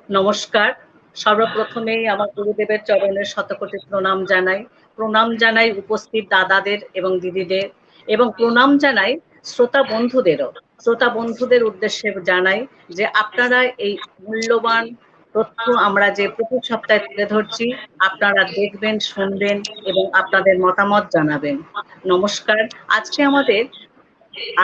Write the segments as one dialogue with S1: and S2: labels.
S1: নমস্কার। সর্বপ্রথমেই আমার গুরুদেবের চরণে শতকোটি প্রণাম জানাই উপস্থিত দাদাদের এবং দিদিদের, এবং প্রণাম জানাই শ্রোতা বন্ধুদেরও। শ্রোতা বন্ধুদের উদ্দেশ্যে জানাই যে আপনারা এই মূল্যবান তথ্য আমরা যে প্রতি সপ্তাহে তুলে ধরছি, আপনারা দেখবেন, শুনবেন এবং আপনাদের মতামত জানাবেন। নমস্কার। আজকে আমাদের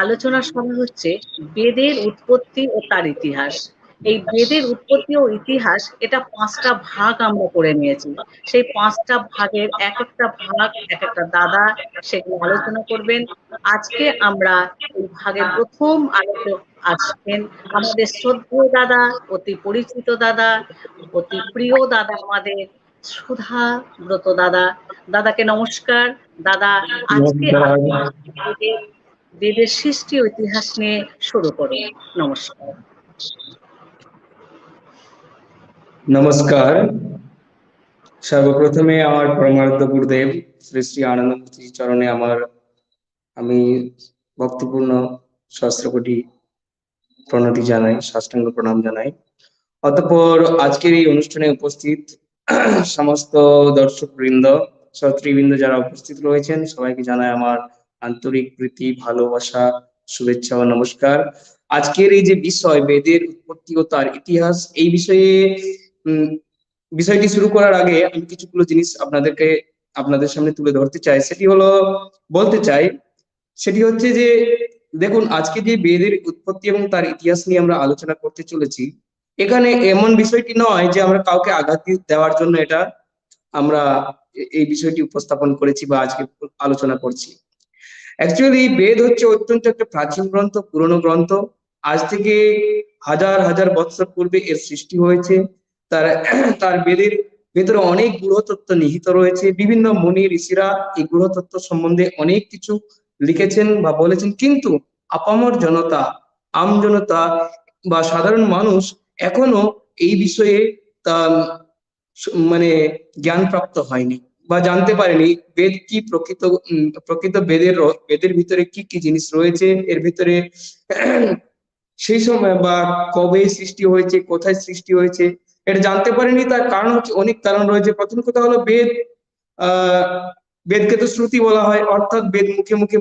S1: আলোচনার সময় হচ্ছে বেদের উৎপত্তি ও তার ইতিহাস। এই বেদের উৎপত্তি ও ইতিহাস, এটা ৫টা ভাগ আমরা করে নিয়েছি। সেই ৫টা ভাগের এক একটা ভাগ এক একটা দাদা সেগুলো আলোচনা করবেন। আজকে আমরা এই ভাগের প্রথম আলোচক আসছেন আমাদের শ্রদ্ধেয় দাদা, অতি পরিচিত দাদা, অতি প্রিয় দাদা আমাদের সুধা ব্রত দাদা। দাদাকে নমস্কার। দাদা, আজকে
S2: নমস্কার।
S1: আপনি বেদের সৃষ্টি ও ইতিহাস নিয়ে শুরু করুন। নমস্কার।
S2: নমস্কার। সর্বপ্রথমে আমার পরমারাধ্য গুরুদেব শ্রী শ্রী আনন্দমূর্তি চরণে আমি ভক্তিপূর্ণ সহস্র কোটি প্রণতি জানাই, সাষ্টাঙ্গ প্রণাম জানাই। অতঃপর আজকের এই অনুষ্ঠানে উপস্থিত সমস্ত দর্শক বৃন্দ, শ্রোতৃবৃন্দ যারা উপস্থিত রয়েছেন, সবাইকে জানাই আমার আন্তরিক প্রীতি, ভালোবাসা, শুভেচ্ছা ও নমস্কার। আজকের এই যে বিষয় বেদের উৎপত্তি ও তার ইতিহাস, এই বিষয়টি শুরু করার আগে আমি কিছুগুলো জিনিস আপনাদের সামনে তুলে ধরতে চাই। সেটি হচ্ছে যে দেখুন, আজকে যে বেদের উৎপত্তি এবং তার ইতিহাস নিয়ে আমরা আলোচনা করতে চলেছি, এখানে এমন বিষয়টি নয় যে আমরা কাউকে আঘাত দেওয়ার জন্য আমরা এই বিষয়টি উপস্থাপন করেছি বা আজকে আলোচনা করছি। অ্যাকচুয়ালি বেদ হচ্ছে অত্যন্ত একটা প্রাচীন গ্রন্থ, পুরনো গ্রন্থ। আজ থেকে হাজার হাজার বছর পূর্বে এর সৃষ্টি হয়েছে। তার তার বেদের ভেতরে অনেক গূঢ়তত্ত্ব নিহিত রয়েছে। বিভিন্ন মুনি ঋষিরা এই গূঢ়তত্ত্ব সম্বন্ধে অনেক কিছু লিখেছেন বা বলেছেন, কিন্তু আপামর জনতা, আমজনতা বা সাধারণ মানুষ এখনো এই বিষয়ে তা মানে জ্ঞান প্রাপ্ত হয়নি বা জানতে পারেনি বেদ কি, প্রকৃত বেদের ভিতরে কি কি জিনিস রয়েছে, এর ভিতরে সেই সময় বা কবে সৃষ্টি হয়েছে, কোথায় সৃষ্টি হয়েছে, এটা জানতে পারেনি। তার কারণ হচ্ছে, অনেক কারণ রয়েছে। প্রথম কথা হলো আহ বেদকে তো শ্রুতি বলা হয়, অর্থাৎ বেদ মুখে মুখে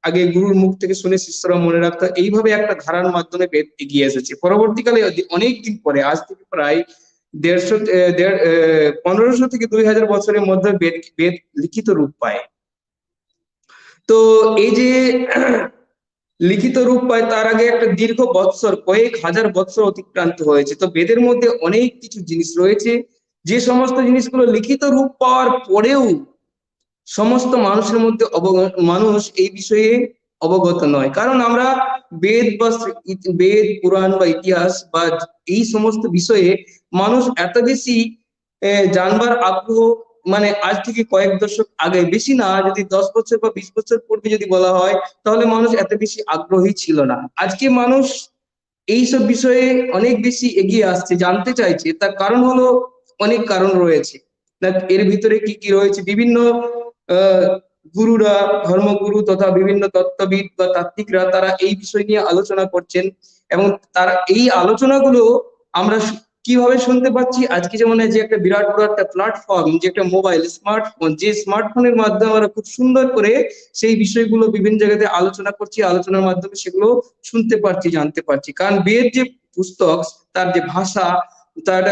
S2: আগে গুরুর মুখ থেকে শুনে শিষ্যরা মনে রাখতো। এইভাবে একটা ধারার মাধ্যমে বেদ এগিয়ে এসেছে। পরবর্তীকালে অনেকদিন পরে, আজ থেকে প্রায় 1500 থেকে 2000 বছরের মধ্যে বেদ লিখিত রূপ পায়। তো এই যে লিখিত রূপ পায়, তার আগে একটা দীর্ঘ বৎসর, কয়েক হাজার বৎসর অতিক্রান্ত হয়েছে। তো বেদের মধ্যে অনেক কিছু জিনিস রয়েছে, যে সমস্ত জিনিসগুলো লিখিত রূপ পাওয়ার পরেও সমস্ত মানুষের মধ্যে মানুষ এই বিষয়ে অবগত নয়। কারণ আমরা বেদ পুরাণ বা ইতিহাস বা এই সমস্ত বিষয়ে মানুষ এত বেশি জানবার আগ্রহ, মানে আজ থেকে কয়েক দশক আগে, বেশি না, যদি 10 বছর বা 20 বছর পূর্বে যদি বলা হয়, তাহলে মানুষ এত বেশি আগ্রহী ছিল না। আজকে মানুষ এইসব বিষয়ে অনেক বেশি এগিয়ে আসছে, জানতে চাইছে। তার কারণ হলো, অনেক কারণ রয়েছে। এর ভিতরে কি কি রয়েছে, বিভিন্ন আহ গুরুরা, ধর্মগুরু তথা বিভিন্ন তত্ত্ববিদ বা তাত্ত্বিকরা, তারা এই বিষয় নিয়ে আলোচনা করছেন। এবং তারা এই আলোচনাগুলো আমরা কিভাবে শুনতে পাচ্ছি? আজকে যেমন যে একটা বিরাট বড় একটা প্ল্যাটফর্ম, যে একটা মোবাইল স্মার্টফোন, যে স্মার্টফোনের মাধ্যমে আমরা খুব সুন্দর করে সেই বিষয়গুলো বিভিন্ন জায়গাতে আলোচনা করছি, আলোচনার মাধ্যমে সেগুলো শুনতে পারছি, জানতে পারছি। কারণ বেদ যে পুস্তক, তার যে ভাষা, তার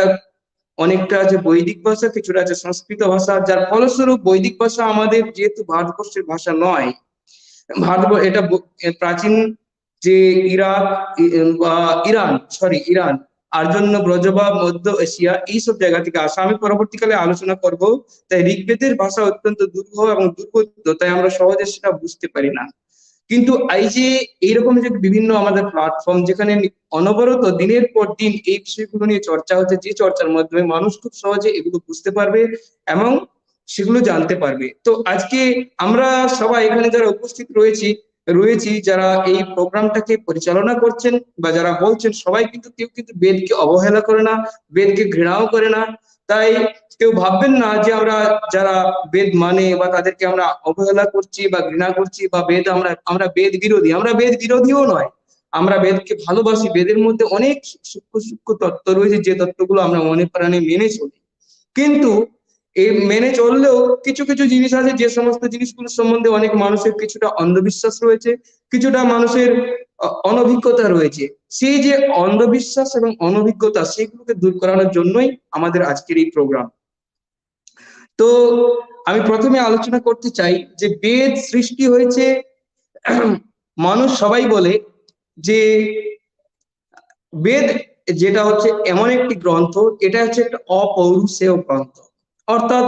S2: অনেকটা আছে বৈদিক ভাষা, কিছুটা আছে সংস্কৃত ভাষা, যার ফলস্বরূপ বৈদিক ভাষা আমাদের যেহেতু ভারতবর্ষের ভাষা নয়, এটা প্রাচীন যে ইরান, আর্যন্য, ব্রজবা, মধ্য এশিয়া, এইসব জায়গা থেকে আসা। আমি পরবর্তীকালে আলোচনা করব। তাই ঋগ্বেদের ভাষা অত্যন্ত দুর্বহ এবং দুর্বোধ্য, তাই আমরা সহজে সেটা বুঝতে পারি না। কিন্তু এই যে এইরকম যে বিভিন্ন আমাদের প্ল্যাটফর্ম, যেখানে অনবরত দিনের পর দিন এই বিষয়গুলো নিয়ে চর্চা হচ্ছে, যে চর্চার মাধ্যমে মানুষ খুব সহজে এগুলো বুঝতে পারবে এবং সেগুলো জানতে পারবে। তো আজকে আমরা সবাই এখানে যারা উপস্থিত রয়েছি, যারা এই প্রোগ্রামটাকে পরিচালনা করছেন বা যারা বলছেন, সবাই কিন্তু কেউ কিন্তু বেদকে অবহেলা করে না, বেদকে ঘৃণাও করে না। তাই কেউ ভাববেন না যে আমরা যারা বেদ মানে বা তাদেরকে আমরা অবহেলা করছি বা ঘৃণা করছি বা আমরা বেদ বিরোধী। আমরা বেদ বিরোধীও নয়, আমরা বেদকে ভালোবাসি, বেদের মধ্যে অনেক সূক্ষ্ম সূক্ষ্ম তত্ত্ব রয়েছে, যে তত্ত্বগুলো আমরা মনে প্রাণে মেনে চলি। কিন্তু এই মেনে চললেও কিছু কিছু জিনিস আছে, যে সমস্ত জিনিসগুলো সম্বন্ধে অনেক মানুষের কিছুটা অন্ধবিশ্বাস রয়েছে, কিছুটা মানুষের অনভিজ্ঞতা রয়েছে। সেই যে অন্ধবিশ্বাস এবং অনভিজ্ঞতা, সেগুলোকে দূর করানোর জন্যই আমাদের আজকের এই প্রোগ্রাম। তো আমি প্রথমে আলোচনা করতে চাই যে বেদ সৃষ্টি হয়েছে, মানুষ সবাই বলে যে বেদ যেটা হচ্ছে এমন একটি গ্রন্থ, এটা হচ্ছে একটা অপৌরুষেয় গ্রন্থ, অর্থাৎ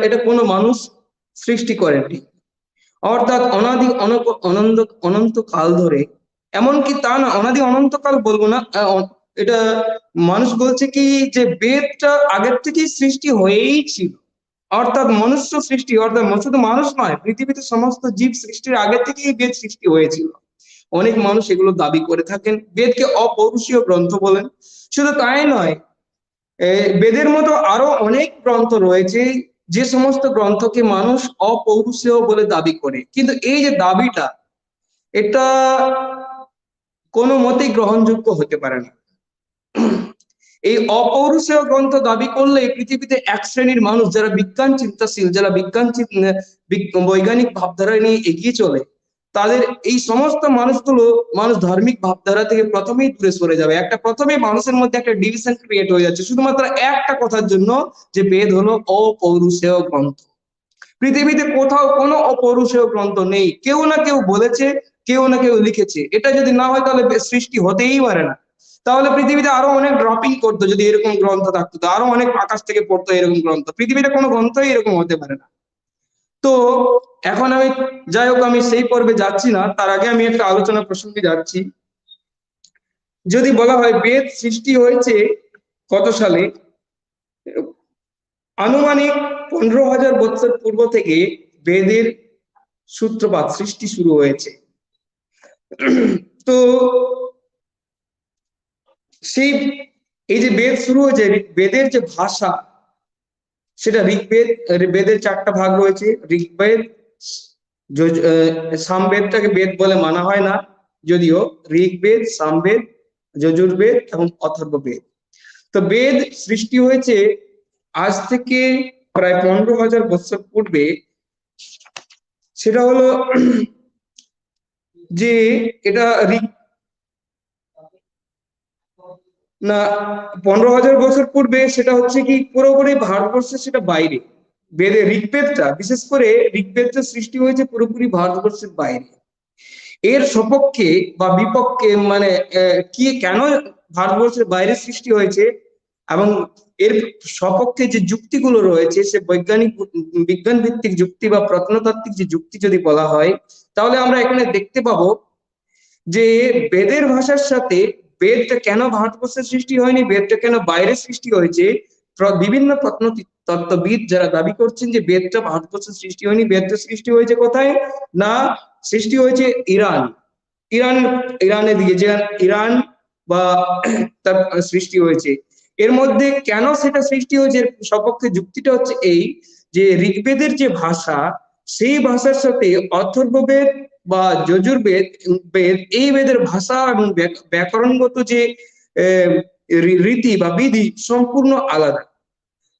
S2: এটা কোনো মানুষ সৃষ্টি করেনি, অর্থাৎ অনাদি অনন্ত অনন্ত কাল ধরে, এমনকি তা না, অনাদি অনন্তকাল বলবো না, এটা মানুষ বলছে কি যে বেদটা আগের থেকেই সৃষ্টি হয়েই ছিল, অর্থাৎ মনুষ্য সৃষ্টি, অর্থাৎ শুধু মানুষ নয়, পৃথিবীতে সমস্ত জীব সৃষ্টির আগে থেকেই বেদ সৃষ্টি হয়েছিল। অনেক মানুষ এগুলো দাবি করে থাকেন, বেদকে অপৌরুষীয় গ্রন্থ বলেন। শুধু তাই নয়, বেদের মতো আরো অনেক গ্রন্থ রয়েছে, যে সমস্ত গ্রন্থকে মানুষ অপৌরুষেয় বলে দাবি করে, কিন্তু এই যে দাবিটা, এটা কোনো মতেই গ্রহণযোগ্য হতে পারে না। এই অপৌরুষেয় গ্রন্থ দাবি করলে পৃথিবীতে এক শ্রেণীর মানুষ, যারা বিজ্ঞান চিন্তাশীল, যারা বৈজ্ঞানিক ভাবধারা নিয়ে এগিয়ে চলে, তাদের এই সমস্ত মানুষ ধার্মিক ভাবধারা থেকে প্রথমেই দূরে সরে যাবে। প্রথমেই মানুষের মধ্যে একটা ডিভিশন ক্রিয়েট হয়ে যাচ্ছে শুধুমাত্র একটা কথার জন্য, যে বেদ হলো অপৌরুষেয় গ্রন্থ। পৃথিবীতে কোথাও কোনো অপৌরুষেয় গ্রন্থ নেই, কেউ না কেউ বলেছে, কেউ না কেউ লিখেছে। এটা যদি না হয় তাহলে সৃষ্টি হতেই পারে না। তাহলে পৃথিবীতে আরো অনেক ড্রপিং করতো, যদি এরকম গ্রন্থ থাকতো, তো আরো অনেক আকাশ থেকে পড়তো এরকম গ্রন্থ। পৃথিবীতে কোনো গ্রন্থই এরকম হতে পারে না। তো এখন আমি, যাই হোক, আমি সেই পর্বে যাচ্ছি না, তার আগে আমি একটা আলোচনা প্রসঙ্গে যাচ্ছি। যদি বলা হয় বেদ সৃষ্টি হয়েছে কত সালে, আনুমানিক 15,000 বছর পূর্ব থেকে বেদের সূত্রপাত, সৃষ্টি শুরু হয়েছে। তো সেই এই যে বেদ শুরু হয়েছে, বেদের যে ভাষা, সেটা ঋগ্বেদ, বেদের 4টা ভাগ রয়েছে, ঋগ্বেদ, সামবেদটাকে বেদ বলে মানা হয় না যদিও, ঋগ্বেদ, সামবেদ, যজুর্বেদ এবং অথর্ববেদ। তো বেদ সৃষ্টি হয়েছে আজ থেকে প্রায় 15,000 বছর পূর্বে। সেটা হলো যে এটা না, 15,000 বছর পূর্বে সেটা হচ্ছে কি পুরোপুরি ভারতবর্ষের সেটা বাইরে। বেদে ঋগ্বেদটা, বিশেষ করে ঋগ্বেদটা সৃষ্টি হয়েছে পুরোপুরি ভারতবর্ষের বাইরে। এর সপক্ষে বা বিপক্ষে, মানে কি কেন ভারতবর্ষের বাইরে সৃষ্টি হয়েছে এবং এর সপক্ষে যে যুক্তিগুলো রয়েছে, সে বিজ্ঞান ভিত্তিক যুক্তি বা প্রত্নতাত্ত্বিক যে যুক্তি যদি বলা হয়, তাহলে আমরা এখানে দেখতে পাবো যে বেদের ভাষার সাথে বেদটা কেন ভারতবর্ষের সৃষ্টি হয়নি, বেদটা কেন বাইরে সৃষ্টি হয়েছে, বিভিন্ন প্রত্নতত্ত্ববিদ যারা দাবি করছেন যে বেদটা ভারতবর্ষের সৃষ্টি হয়নি, বেদটা সৃষ্টি হয়েছে কোথায় না, সৃষ্টি হয়েছে ইরানের দিকে, যে ইরান বা তার সৃষ্টি হয়েছে। এর মধ্যে কেন সেটা সৃষ্টি হয়েছে, সপক্ষে যুক্তিটা হচ্ছে এই যে ঋগ্বেদের যে ভাষা, সেই ভাষার সাথে অথর্ববেদ বা যজুর্বেদ বেদ, এই বেদের ভাষা এবং ব্যাকরণগত যে রীতি বা বিধি সম্পূর্ণ আলাদা,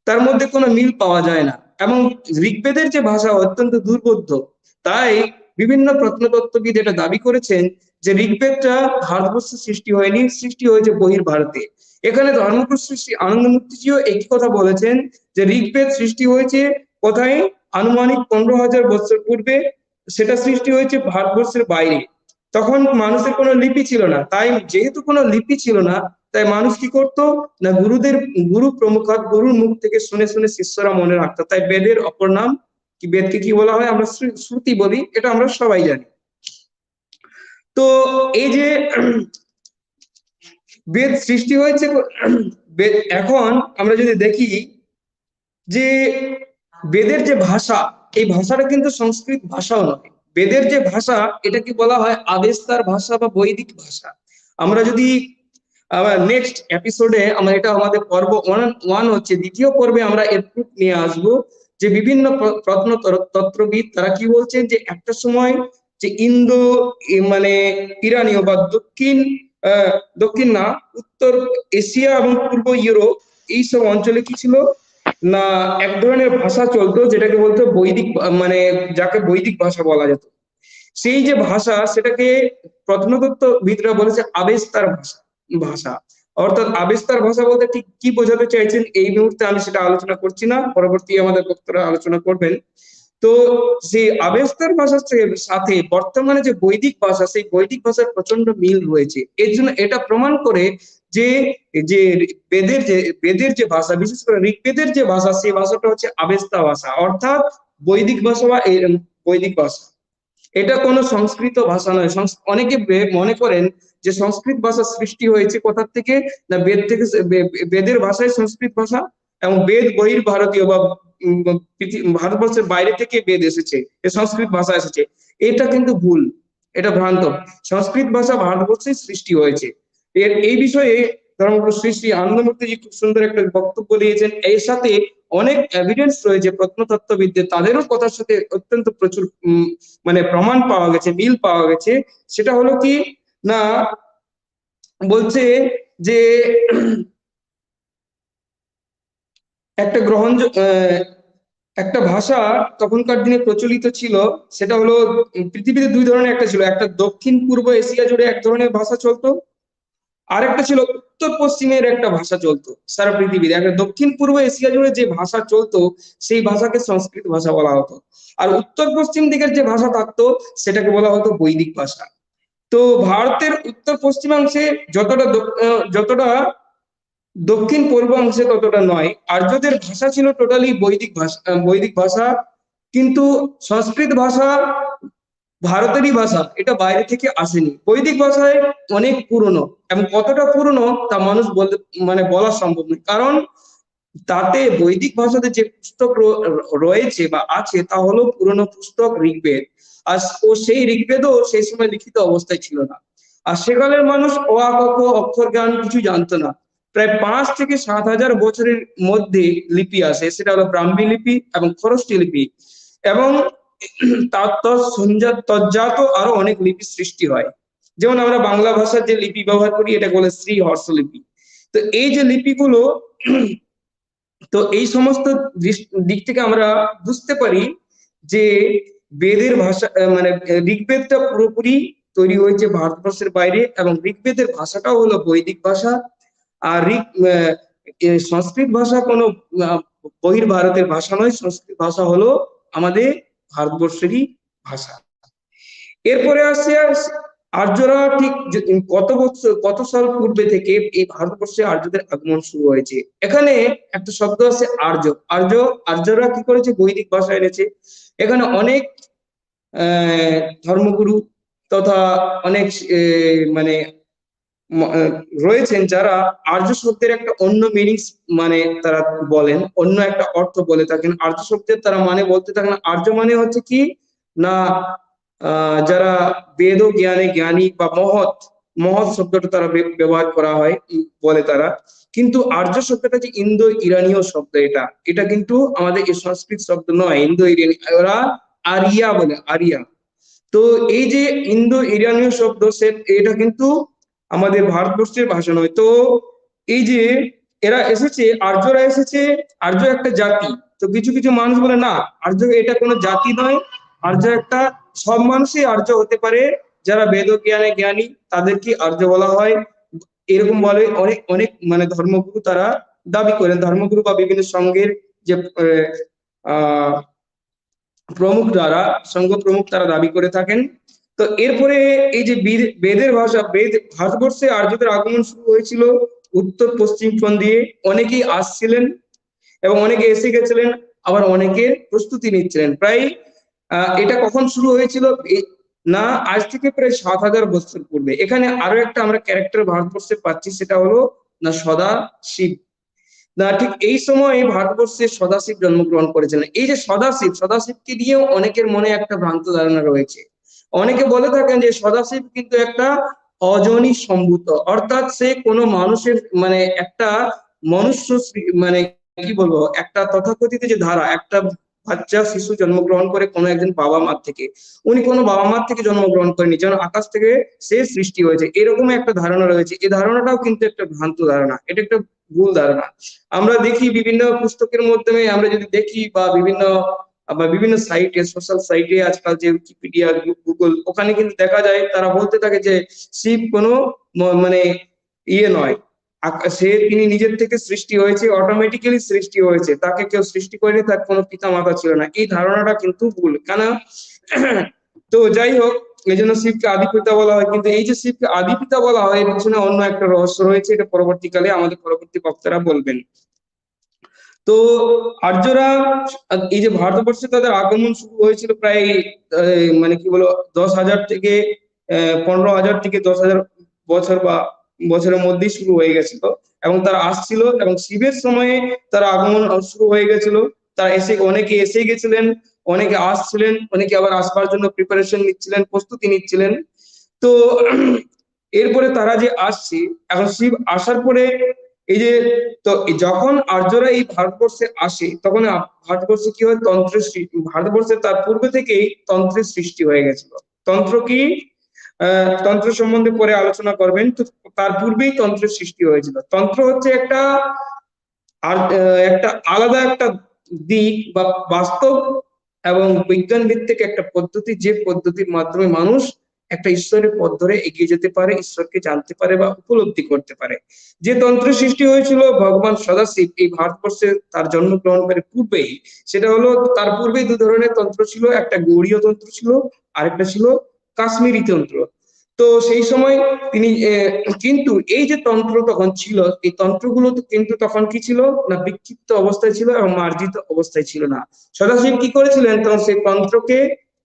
S2: তার মধ্যে কোনো মিল পাওয়া যায় না। এবং ঋগ্বেদের যে ভাষা অত্যন্ত দুর্বোধ্য, তাই বিভিন্ন প্রত্নতত্ত্ববিদ এটা দাবি করেছেন যে ঋগ্বেদটা ভারতবর্ষে সৃষ্টি হয়নি, সৃষ্টি হয়েছে বহির্ভারতে। এখানে ধর্মপুর শ্রী আনন্দমূর্তিজিও একই কথা বলেছেন যে ঋগ্বেদ সৃষ্টি হয়েছে কোথায়, আনুমানিক 15,000 বছর পূর্বে, সেটা সৃষ্টি হয়েছে ভারতবর্ষের বাইরে। তখন মানুষের কোনো লিপি ছিল না, তাই যেহেতু কোনো লিপি ছিল না, তাই মানুষ কি করতো না, গুরুর মুখ থেকে শুনে শুনে শিষ্যরা মনে রাখতো। তাই বেদের অপর নাম কি, বেদকে কি বলা হয়, আমরা শ্রুতি বলি, এটা আমরা সবাই জানি। তো এই যে বেদ সৃষ্টি হয়েছে, এখন আমরা যদি দেখি যে বেদের যে ভাষা, এই ভাষাটা কিন্তু সংস্কৃত ভাষাও নয়। বেদের যে ভাষা, এটাকে বলা হয় আবেস্তার ভাষা বা বৈদিক ভাষা। আমরা যদি আবার নেক্সট এপিসোডে, আমরা এটা আমাদের পর্ব 1 হচ্ছে, দ্বিতীয় পর্বে আমরা এর প্রুফ নিয়ে আসবো যে বিভিন্ন প্রত্নতত্ত্ববিদ তারা কি বলছেন যে একটা সময় যে ইন্দো মানে ইরানীয় বা দক্ষিণ না উত্তর এশিয়া এবং পূর্ব ইউরোপ এইসব অঞ্চলে কি ছিল না এক ধরনের ভাষা চলতো যেটাকে বলতো বৈদিক মানে যাকে বৈদিক ভাষা বলা যেত। সেই যে ভাষা সেটাকে প্রত্নতত্ত্ববিদরা বলেছে আবেস্তার ভাষা। অর্থাৎ আবেস্তার ভাষা বলতে ঠিক কি বোঝাতে চাইছেন এই মুহূর্তে আমি সেটা আলোচনা করছি না, পরবর্তী আমাদের বক্তারা আলোচনা করবেন। তো সেই আবেস্তার ভাষার সাথে বর্তমানে যে বৈদিক ভাষা সেই বৈদিক ভাষার প্রচন্ড মিল রয়েছে। এর জন্য এটা প্রমাণ করে যে যে বেদের যে ভাষা, বিশেষ করে ঋগ্বেদের যে ভাষা, সেই ভাষাটা হচ্ছে আবেস্তা ভাষা, অর্থাৎ বৈদিক ভাষা বা বৈদিক ভাষা। এটা কোনো সংস্কৃত ভাষা নয়। অনেকে মনে করেন যে সংস্কৃত ভাষা সৃষ্টি হয়েছে কোথা থেকে, না বেদ থেকে। বেদের ভাষায় সংস্কৃত ভাষা এবং বেদ বহির ভারতীয় বা ভারতবর্ষের বাইরে থেকে বেদ এসেছে, সংস্কৃত ভাষা এসেছে। এটা কিন্তু ভুল, এটা ভ্রান্ত। সংস্কৃত ভাষা ভারতবর্ষে সৃষ্টি হয়েছে। এই বিষয়ে ধর্মগুরু শ্রী শ্রী আনন্দমূর্তিজি খুব সুন্দর একটা বক্তব্য দিয়েছেন। এর সাথে অনেক এভিডেন্স রয়েছে প্রত্নতত্ত্ববিদদের, তাদেরও কথার সাথে অত্যন্ত প্রচুর মানে প্রমাণ পাওয়া গেছে, মিল পাওয়া গেছে। সেটা হলো কি না বলছে যে একটা একটা ভাষা তখনকার দিনে প্রচলিত ছিল, সেটা হলো পৃথিবীতে দুই ধরনের একটা ছিল, একটা দক্ষিণ পূর্ব এশিয়া জুড়ে এক ধরনের ভাষা চলতো, আর একটা ছিল উত্তর পশ্চিমের একটা ভাষা চলতো সারা পৃথিবীর। একটা দক্ষিণ পূর্ব এশিয়া জুড়ে যে ভাষা চলতো সেই ভাষাকে সংস্কৃত ভাষা বলা হতো, আর উত্তর পশ্চিম দিকের যে ভাষা থাকতো সেটাকে বলা হতো বৈদিক ভাষা। তো ভারতের উত্তর পশ্চিমাংশে যতটা দক্ষিণ পূর্বাংশে ততটা নয়। আর্যদের ভাষা ছিল টোটালি বৈদিক ভাষা, কিন্তু সংস্কৃত ভাষা ভারতেরই ভাষা, এটা বাইরে থেকে আসেনি। বৈদিক ভাষায় অনেক পুরনো, এবং কতটা পুরনো তা মানুষ বলতে মানে বলা সম্ভব নয়, কারণ তাতে বৈদিক ভাষাতে যে পুস্তক রয়েছে বা আছে তা হলো পুরনো পুস্তক ঋগ্বেদ। আর সেই ঋগ্বেদও সেই সময় লিখিত অবস্থায় ছিল না। আর সেকালের মানুষ অ আ ক খ অক্ষর জ্ঞান কিছু জানতো না। প্রায় ৫ থেকে ৭ হাজার বছরের মধ্যে লিপি আসে, সেটা হলো ব্রাহ্মী লিপি এবং খরষ্টি লিপি, এবং তজ্জাত আরো অনেক লিপি সৃষ্টি হয়। যেমন আমরা বাংলা ভাষার যে লিপি ব্যবহার করি এটা বলে শ্রী হর্ষলিপি। তো এই যে লিপিগুলো, তো এই সমস্ত দিক থেকে আমরা বুঝতে পারি যে বেদের ভাষা মানে ঋগ্বেদটা পুরোপুরি তৈরি হয়েছে ভারতবর্ষের বাইরে, এবং ঋগ্বেদের ভাষাটাও হলো বৈদিক ভাষা। আর সংস্কৃত ভাষা কোনো বহির ভারতের ভাষা নয়, সংস্কৃত ভাষা হলো আমাদের ভারতবর্ষেরই ভাষা। এরপরে আসছে আর্যরা ঠিক কত সাল পূর্বে থেকে এই ভারতবর্ষে আর্যদের আগমন শুরু হয়েছে। এখানে একটা শব্দ আছে আর্যরা কি করেছে, বৈদিক ভাষা এনেছে। এখানে অনেক ধর্মগুরু তথা অনেক মানে রয়েছেন যারা আর্য শব্দের একটা অন্য মিনিংস মানে তারা বলেন, অন্য একটা অর্থ বলে থাকেন আর্য শব্দের। তারা মানে বলতে থাকেন আর্য মানে হচ্ছে কি না যারা বেদ জ্ঞানে জ্ঞানী বা মহৎ শব্দটা তারা ব্যবহার করা হয় বলে তারা। কিন্তু আর্য শব্দটা যে ইন্দো ইরানীয় শব্দ, এটা কিন্তু আমাদের এই সংস্কৃত শব্দ নয়। ইন্দো ইরানি, ওরা আরিয়া বলে, আরিয়া। তো এই যে ইন্দো ইরানীয় শব্দ এটা কিন্তু আমাদের ভারতবর্ষের ভাষা নয়। তো এই যে আর্যরা এসেছে, আর্য একটা জাতি। তো কিছু কিছু মানুষ বলে না, আর্য এটা কোনো জাতি নয়, আর্য একটা, সব মানুষই আর্য হতে পারে, যারা বেদ জ্ঞানে জ্ঞানী তাদেরকে আর্য বলা হয়, এরকম বলে অনেক অনেক মানে ধর্মগুরু তারা দাবি করেন। ধর্মগুরু বা বিভিন্ন সংঘের যে সংঘ প্রমুখ তারা দাবি করে থাকেন। তো এরপরে এই যে বেদের ভাষা, ভারতবর্ষে আর্যদের আগমন শুরু হয়েছিল উত্তর পশ্চিম দিয়ে। অনেকেই আসছিলেন এবং অনেকে এসে গেছিলেন, আবার অনেকের প্রস্তুতি নিচ্ছিলেন। প্রায় এটা কখন শুরু হয়েছিল না, আজ থেকে প্রায় ৭ হাজার বছর পূর্বে। এখানে আরো একটা আমরা ক্যারেক্টার ভারতবর্ষে পাচ্ছি, সেটা হলো না সদাশিব। না ঠিক এই সময় ভারতবর্ষে সদাশিব জন্মগ্রহণ করেছিলেন। এই যে সদাশিবকে নিয়েও অনেকের মনে একটা ভ্রান্ত ধারণা রয়েছে। অনেকে বলে থাকেন যে সদাশিব কিন্তু একটা অজনী সম্ভূত, অর্থাৎ সে কোনো মানুষের মানে একটা মনুষ্য মানে কি বলবো, একটা তথাকথিত যে ধারা, একটা বাচ্চা শিশু জন্মগ্রহণ করে কোনো একজন বাবা মার থেকে, উনি কোনো বাবা মার থেকে জন্মগ্রহণ করেনি, যেন আকাশ থেকে সে সৃষ্টি হয়েছে, এরকম একটা ধারণা রয়েছে। এই ধারণাটাও কিন্তু একটা ভ্রান্ত ধারণা, এটা একটা ভুল ধারণা। আমরা দেখি বিভিন্ন পুস্তকের মাধ্যমে, আমরা যদি দেখি বা বিভিন্ন সাইটে, সোশ্যাল সাইটে আজকাল যে উইকিপিডিয়া, গুগল, ওখানে কিন্তু দেখা যায় তারা বলতে থাকে যে শিব কোনো মানে ইয়ে নয়, তিনি নিজের থেকে সৃষ্টি হয়েছে, অটোমেটিক্যালি সৃষ্টি হয়েছে, তাকে কেউ সৃষ্টি করেনি, তার কোনো পিতা মাতা ছিল না। এই ধারণাটা কিন্তু ভুল, কেন? তো যাই হোক, এই জন্য শিবকে আদি পিতা বলা হয়। কিন্তু এই যে শিবকে আদি পিতা বলা হয়, এর পিছনে অন্য একটা রহস্য রয়েছে, এটা পরবর্তীকালে আমাদের পরবর্তী বক্তারা বলবেন। তো আর্যরা এই যে ভারতবর্ষে তাদের আগমন শুরু হয়েছিল প্রায় মানে কি বলো 10,000 থেকে 15,000 থেকে 10,000 বছর বা বছরের মধ্যেই শুরু হয়ে গেছিল, এবং তারা আসছিল, এবং শিবের সময়ে তার আগমন শুরু হয়ে গেছিল। তারা অনেকে এসে গেছিলেন, অনেকে আসছিলেন, অনেকে আবার আসবার জন্য প্রিপারেশন নিচ্ছিলেন, প্রস্তুতি নিচ্ছিলেন। তো এরপরে তারা যে আসছে, এখন শিব আসার পরে এই যে, তো যখন আর্যরা এই ভারতবর্ষে আসে, তখন ভারতবর্ষে কি হয়, ভারতবর্ষে তার পূর্বে থেকেই তন্ত্রের সৃষ্টি হয়ে গেছিল। তন্ত্র কি, তন্ত্র সম্বন্ধে পরে আলোচনা করবেন, তো তার পূর্বেই তন্ত্রের সৃষ্টি হয়েছিল। তন্ত্র হচ্ছে একটা আলাদা একটা দিক বা বাস্তব এবং বিজ্ঞান ভিত্তিক একটা পদ্ধতি, যে পদ্ধতির মাধ্যমে মানুষ একটা ঈশ্বরের পথ ধরে এগিয়ে যেতে পারে, ঈশ্বরকে জানতে পারে বা উপলব্ধি করতে পারে। যে তন্ত্র সৃষ্টি হয়েছিল ভগবান সদাশিব এই ভারতবর্ষে তার জন্মগ্রহণের পূর্বেই, সেটা হলো, তার পূর্বেই দু ধরনের তন্ত্র ছিল, একটা গৌড়ীয় তন্ত্র ছিল, আরেকটা ছিল কাশ্মীরি তন্ত্র। তো সেই সময় তিনি কিন্তু এই যে তন্ত্র তখন ছিল, এই তন্ত্রগুলো কিন্তু তখন কি ছিল না, বিক্ষিপ্ত অবস্থায় ছিল এবং মার্জিত অবস্থায় ছিল না। সদাশিব কি করেছিলেন, তখন সেই তন্ত্রকে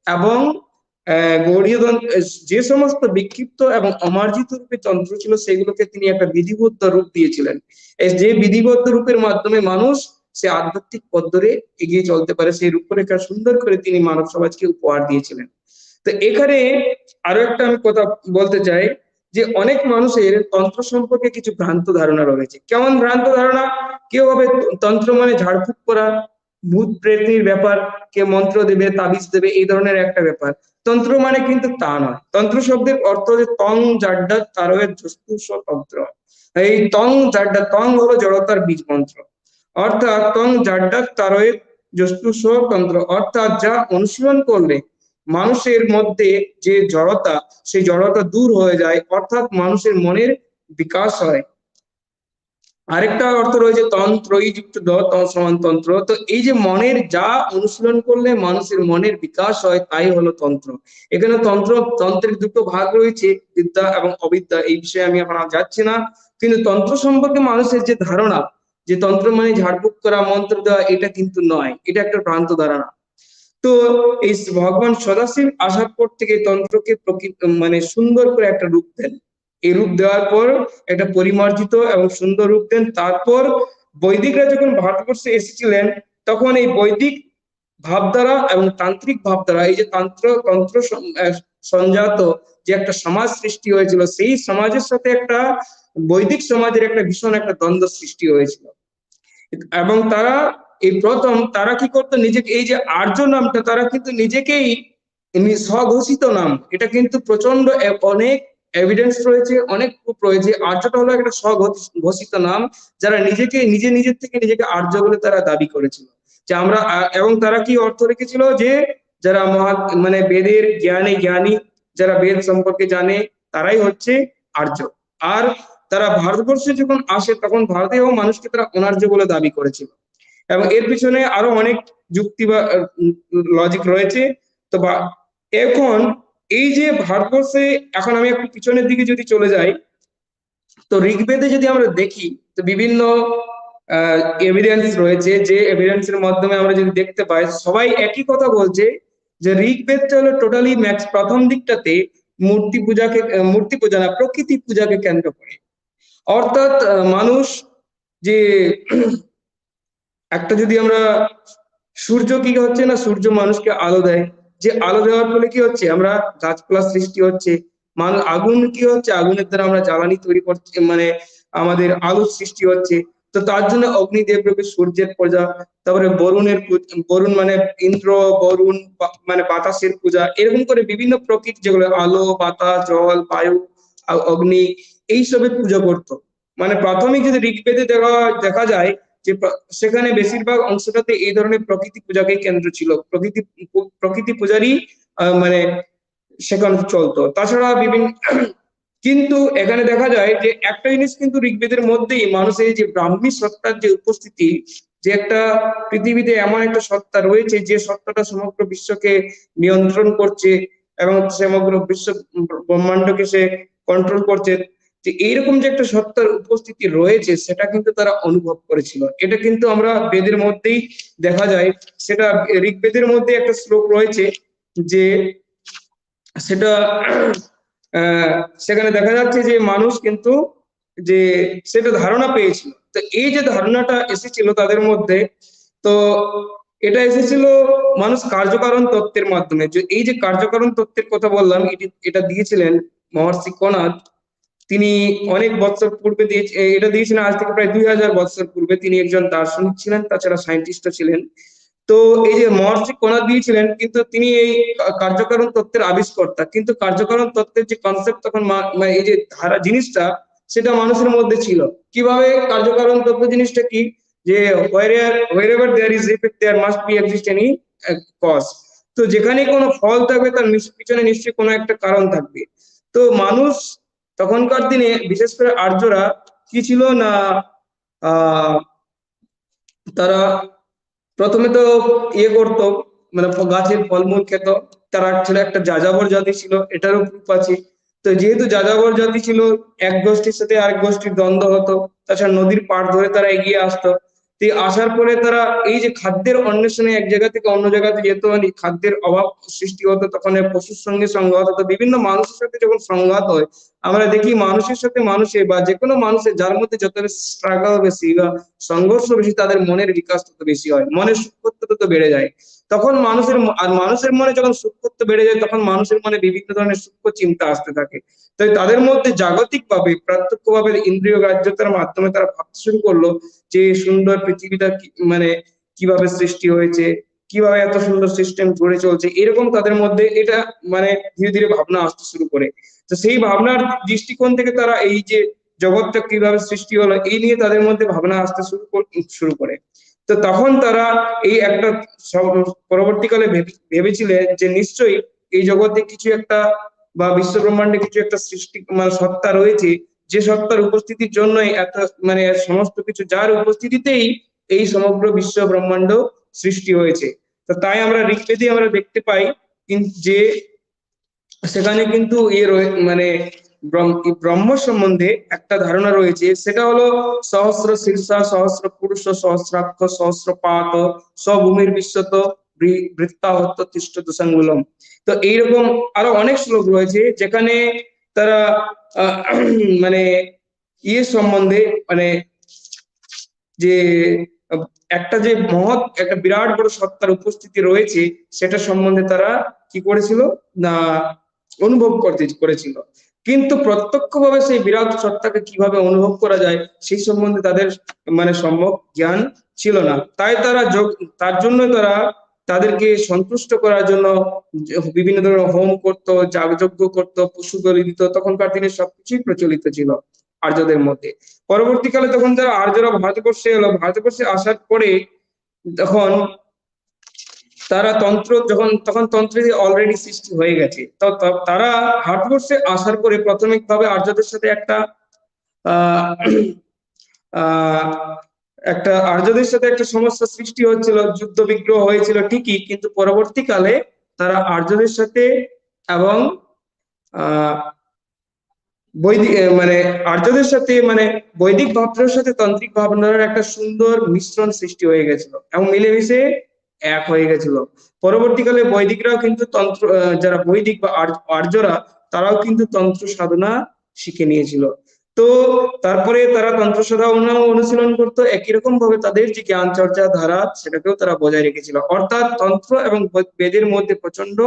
S2: এবং গৌড়ীয় যে সমস্ত বিক্ষিপ্ত এবং অমার্জিত রূপে তন্ত্র ছিল, সেগুলোকে তিনি একটা বিধিবদ্ধ রূপ দিয়েছিলেন। যে বিধিবদ্ধ রূপের মাধ্যমে মানুষ সে আধ্যাত্মিক পথ ধরে এগিয়ে চলতে পারে, সেই রূপরেখা সুন্দর করে তিনি মানব সমাজকে উপহার দিয়েছিলেন। তো এখানে আরো একটা আমি কথা বলতে চাই, যে অনেক মানুষের তন্ত্র সম্পর্কে কিছু ভ্রান্ত ধারণা রয়েছে। কেমন ভ্রান্ত ধারণা? কেউ ভাবে তন্ত্র মানে ঝাড়ফুঁক করা, ভূত প্রেতের ব্যাপার, কে মন্ত্র দেবে, তাবিজ দেবে, এই ধরনের একটা ব্যাপার। তন্ত্র মানে কিন্তু তা নয়। তন্ত্র শব্দের অর্থ হচ্ছে তং জাড্ডা তারয়ের জস্তুষ তন্ত্র। এই তং জাড্ডা, তং হলো জড়তার বীজ মন্ত্র, অর্থাৎ তং জাড্ডা তারয়ের জস্তুষ তন্ত্র, অর্থাৎ যা অনুশীলন করলে মানুষের মধ্যে যে জড়তা, সেই জড়তা দূর হয়ে যায়, অর্থাৎ মানুষের মনের বিকাশ হয়। আরেকটা অর্থ রয়েছে তন্ত্রই যুক্ত সমান তন্ত্র। তো এই যে মনের যা অনুশীলন করলে মানুষের মনের বিকাশ হয়, তাই হলো তন্ত্র। এখানে তন্ত্রের দুটো ভাগ রয়েছে, বিদ্যা এবং অবিদ্যা। এই বিষয়ে আমি এখন যাচ্ছি না, কিন্তু তন্ত্র সম্পর্কে মানুষের যে ধারণা, যে তন্ত্র মানে ঝাড়ফুঁক করা, মন্ত্র দেওয়া, এটা কিন্তু নয়, এটা একটা ভ্রান্ত ধারণা। তো এই ভগবান সদাশিব আসার পর থেকে তন্ত্রকে মানে সুন্দর করে একটা রূপ দেন। এই রূপ দেওয়ার পর একটা পরিমার্জিত এবং সুন্দর রূপ দেন। তারপর বৈদিকরা যখন ভারতবর্ষে এসেছিলেন, তখন এই বৈদিক ভাবধারা এবং তান্ত্রিক ভাবধারা, এই যে তন্ত্র সংজাত যে একটা সমাজ সৃষ্টি হয়েছিল, সেই সমাজের সাথে একটা বৈদিক সমাজের একটা ভীষণ একটা দ্বন্দ্ব সৃষ্টি হয়েছিল। এবং তারা কি করতো, নিজেকে, এই যে আর্য নামটা, তারা কিন্তু নিজেকেই স্বঘোষিত নাম, এটা কিন্তু প্রচন্ড অনেক এভিডেন্স রয়েছে, অনেক প্রুফ রয়েছে। আর্যটা হলো একটা স্বঘোষিত নাম, যারা নিজের থেকে নিজেকে আর্য বলে তারা দাবি করেছিল। যে আমরা, এবং তারা কি অর্থ রেখেছিল, যে যারা মানে বেদের জ্ঞানী, যারা বেদ সম্পর্কে জানে, তারাই হচ্ছে আর্য। আর তারা ভারতবর্ষে যখন আসে, তখন ভারতীয় মানুষকে তারা অনার্য বলে দাবি করেছিল। এবং এর পিছনে আরো অনেক যুক্তি বা লজিক রয়েছে। তো এখন এই যে ভারতবর্ষে, এখন আমি একটু পিছনের দিকে যদি চলে যাই, তো ঋগ্বেদে যদি আমরা দেখি, তো বিভিন্ন এভিডেন্স রয়েছে, যে এভিডেন্সের মাধ্যমে আমরা যদি দেখতে পাই, সবাই একই কথা বলছে, যে ঋগ্বেদটা হলো টোটালি প্রথম দিকটাতে মূর্তি পূজা না, প্রকৃতি পূজাকে কেন্দ্র করে। অর্থাৎ মানুষ যে একটা, যদি আমরা সূর্য কি হচ্ছে না, সূর্য মানুষকে আলো দেয়, যে আলো দেওয়ার ফলে কি হচ্ছে, আমরা গাছপালা সৃষ্টি হচ্ছে। আগুন কি হচ্ছে, আগুনের দ্বারা আমরা জ্বালানি তৈরি করছি, মানে আমাদের আলোর সৃষ্টি হচ্ছে। তো তার জন্য অগ্নিদেব রূপে সূর্যের পূজা, তারপরে বরুণ মানে ইন্দ্র, বরুণ মানে বাতাসের পূজা, এরকম করে বিভিন্ন প্রকৃতি যেগুলো আলো, বাতাস, জল, বায়ু, অগ্নি, এইসবের পুজো করতো। মানে প্রাথমিক যদি ঋগ্বেদে দেখা যায় যে সেখানে বেশিরভাগ অংশটাতে এই ধরনের প্রকৃতি পূজাকেই কেন্দ্র ছিল, প্রকৃতি পূজারই মানে সেখানে চলতো। তাছাড়া বিভিন্ন কিন্তু এখানে দেখা যায় যে একটা জিনিস কিন্তু ঋগ্বেদের মধ্যেই মানুষের যে ব্রাহ্মী সত্তার যে উপস্থিতি, যে একটা পৃথিবীতে এমন একটা সত্তা রয়েছে যে সত্তাটা সমগ্র বিশ্বকে নিয়ন্ত্রণ করছে এবং সমগ্র বিশ্ব ব্রহ্মাণ্ডকে সে কন্ট্রোল করছে, যে এইরকম যে একটা সত্তার উপস্থিতি রয়েছে সেটা কিন্তু তারা অনুভব করেছিল। এটা কিন্তু আমরা বেদের মধ্যেই দেখা যায়। সেটা ঋগ্বেদের মধ্যে একটা শ্লোক রয়েছে যে সেটা সেখানে দেখা যাচ্ছে যে মানুষ কিন্তু যে সেটা ধারণা পেয়েছিল। তো এই যে ধারণাটা এসেছিল তাদের মধ্যে, তো এটা এসেছিল মানুষ কার্যকারণ তত্ত্বের মাধ্যমে। যে এই যে কার্যকারণ তত্ত্বের কথা বললাম, এটা দিয়েছিলেন মহর্ষি কনাদ। তিনি অনেক বছর পূর্বে এটা দিয়েছিলেন, আজ থেকে প্রায় 2000 বছর পূর্বে। তিনি একজন দার্শনিক ছিলেন, তাছাড়া সায়েন্টিস্টও ছিলেন। তো এই যে মহর্ষি কনাদ দিয়েছিলেন, কিন্তু তিনি এই কার্যকারণ তত্ত্বের আবিষ্কর্তা। কিন্তু কার্যকারণ তত্ত্বের যে কনসেপ্ট তখন এই যে ধারা জিনিসটা, সেটা মানুষের মধ্যে ছিল। কিভাবে কার্যকারণ তত্ত্ব জিনিসটা কি, যে wherever there is effect there must be exist any cause। তো যেখানে কোনো ফল থাকবে তার পিছনে নিশ্চয়ই কোনো একটা কারণ থাকবে। তো মানুষ তখনকার দিনে, বিশেষ করে আর্যরা কি ছিল না, তারা প্রথমে তো করতো, মানে গাছের ফলমূল খেত। তারা ছিল একটা যাযাবর জাতি ছিল, এটারও প্রুফ আছে। তো যেহেতু যাযাবর জাতি ছিল, এক গোষ্ঠীর সাথে আরেক গোষ্ঠীর দ্বন্দ্ব হতো, তাছাড়া নদীর পাড় ধরে তারা এগিয়ে আসতো। তো আসার পরে তারা এই যে খাদ্যের অন্বেষণে এক জায়গা থেকে অন্য জায়গাতে যেত, মানে খাদ্যের অভাব সৃষ্টি হতো, তখন পশুর সঙ্গে সংঘাত হতো। বিভিন্ন মানুষের সাথে যখন সংঘাত হয়, আমরা দেখি মানুষের সাথে মানুষের বা যে কোনো মানুষের যার মধ্যে যত স্ট্রাগল বেশি বা সংঘর্ষ বেশি, তাদের মনের বিকাশ তত বেশি হয়, মনের সূক্ষ্মত্ব তত বেড়ে যায়। তখন মানুষের মনে যখন সূক্ষ্মত্ব বেড়ে যায়, তখন মানুষের মনে বিভিন্ন ধরনের সূক্ষ্ম চিন্তা আসতে থাকে। তাই তাদের মধ্যে জাগতিক ভাবে, প্রত্যক্ষ ভাবে ইন্দ্রিয় গ্রাহ্যতার মাধ্যমে তারা ভাবতে শুরু করলো যে সুন্দর পৃথিবীটা মানে কিভাবে সৃষ্টি হয়েছে, কিভাবে এত সুন্দর সিস্টেম গড়ে চলছে, এরকম তাদের মধ্যে এটা মানে ধীরে ধীরে ভাবনা আসতে শুরু করে। তো সেই ভাবনার দৃষ্টিকোণ থেকে তারা এই যে জগৎটা কিভাবে সৃষ্টি হলো এই নিয়ে তাদের মধ্যে ভাবনা আসতে শুরু করে। তো তখন তারা এই একটা পরবর্তীকালে ভেবেছিলেন যে নিশ্চয়ই এই জগতে কিছু একটা বা বিশ্ব ব্রহ্মাণ্ডে কিছু একটা সৃষ্টি মানে সত্তা রয়েছে, যে সত্তার উপস্থিতির জন্যই এত মানে সমস্ত কিছু, যার উপস্থিতিতেই এই সমগ্র বিশ্ব ব্রহ্মাণ্ড সৃষ্টি হয়েছে। তো তাই আমরা ঋগ্বেদে আমরা দেখতে পাই যে সেখানে কিন্তু মানে ব্রহ্ম সম্বন্ধে একটা ধারণা রয়েছে, সেটা হলো সহস্র শীর্ষা, সহস্র পুরুষ, সহস্রাক্ষ, সহস্রপাত, স্বভূমির বিশ্বত, বৃত্তাহত্য তিষ্ঠ দোষাঙ্গুলম। তো এইরকম আরো অনেক শ্লোক রয়েছে যেখানে তারা মানে সম্বন্ধে, মানে যে একটা যে মহৎ একটা বিরাট বড় সত্তার উপস্থিতি রয়েছে, সেটা সম্বন্ধে তারা কি করেছিল না অনুভব করেছিল। কিন্তু প্রত্যক্ষভাবে সেই বিরাট সত্তাকে কিভাবে অনুভব করা যায় সেই সম্বন্ধে তাদের মানে সম্যক জ্ঞান ছিল না। তাই তার জন্য তারা তাদেরকে সন্তুষ্ট করার জন্য বিভিন্ন ধরনের হোম করত, যাগযজ্ঞ করত, পশু বলি দিত। তখনকার দিনে সবকিছুই প্রচলিত ছিল আর্যদের মধ্যে। পরবর্তীকালে তখন যারা আর্যরা ভারতবর্ষে এলো, ভারতবর্ষে আসার পরে তখন তারা তখন তন্ত্র অলরেডি সৃষ্টি হয়ে গেছে। তো তারা ভারতবর্ষে আসার পরে প্রাথমিকভাবে আর্যদের সাথে একটা সমস্যা সৃষ্টি হচ্ছিল, যুদ্ধ বিগ্রহ হয়েছিল ঠিকই, কিন্তু পরবর্তীকালে তারা আর্যদের সাথে এবং মানে আর্যদের সাথে মানে বৈদিক ভাবনার সাথে তান্ত্রিক ভাবনার একটা সুন্দর মিশ্রণ সৃষ্টি হয়ে গেছিল এবং মিলেমিশে এক হয়ে গেছিল। পরবর্তীকালে বৈদিকরাও কিন্তু যারা বৈদিক বা আর্যরা, তারাও কিন্তু তন্ত্র সাধনা শিখে নিয়েছিল। তো তারপরে তারা তন্ত্র সাধনা অনুশীলন করতো, একই রকম ভাবে তাদের যে জ্ঞান চর্চা ধারা সেটাকেও তারা বজায় রেখেছিল। অর্থাৎ তন্ত্র এবং বেদের মধ্যে প্রচন্ড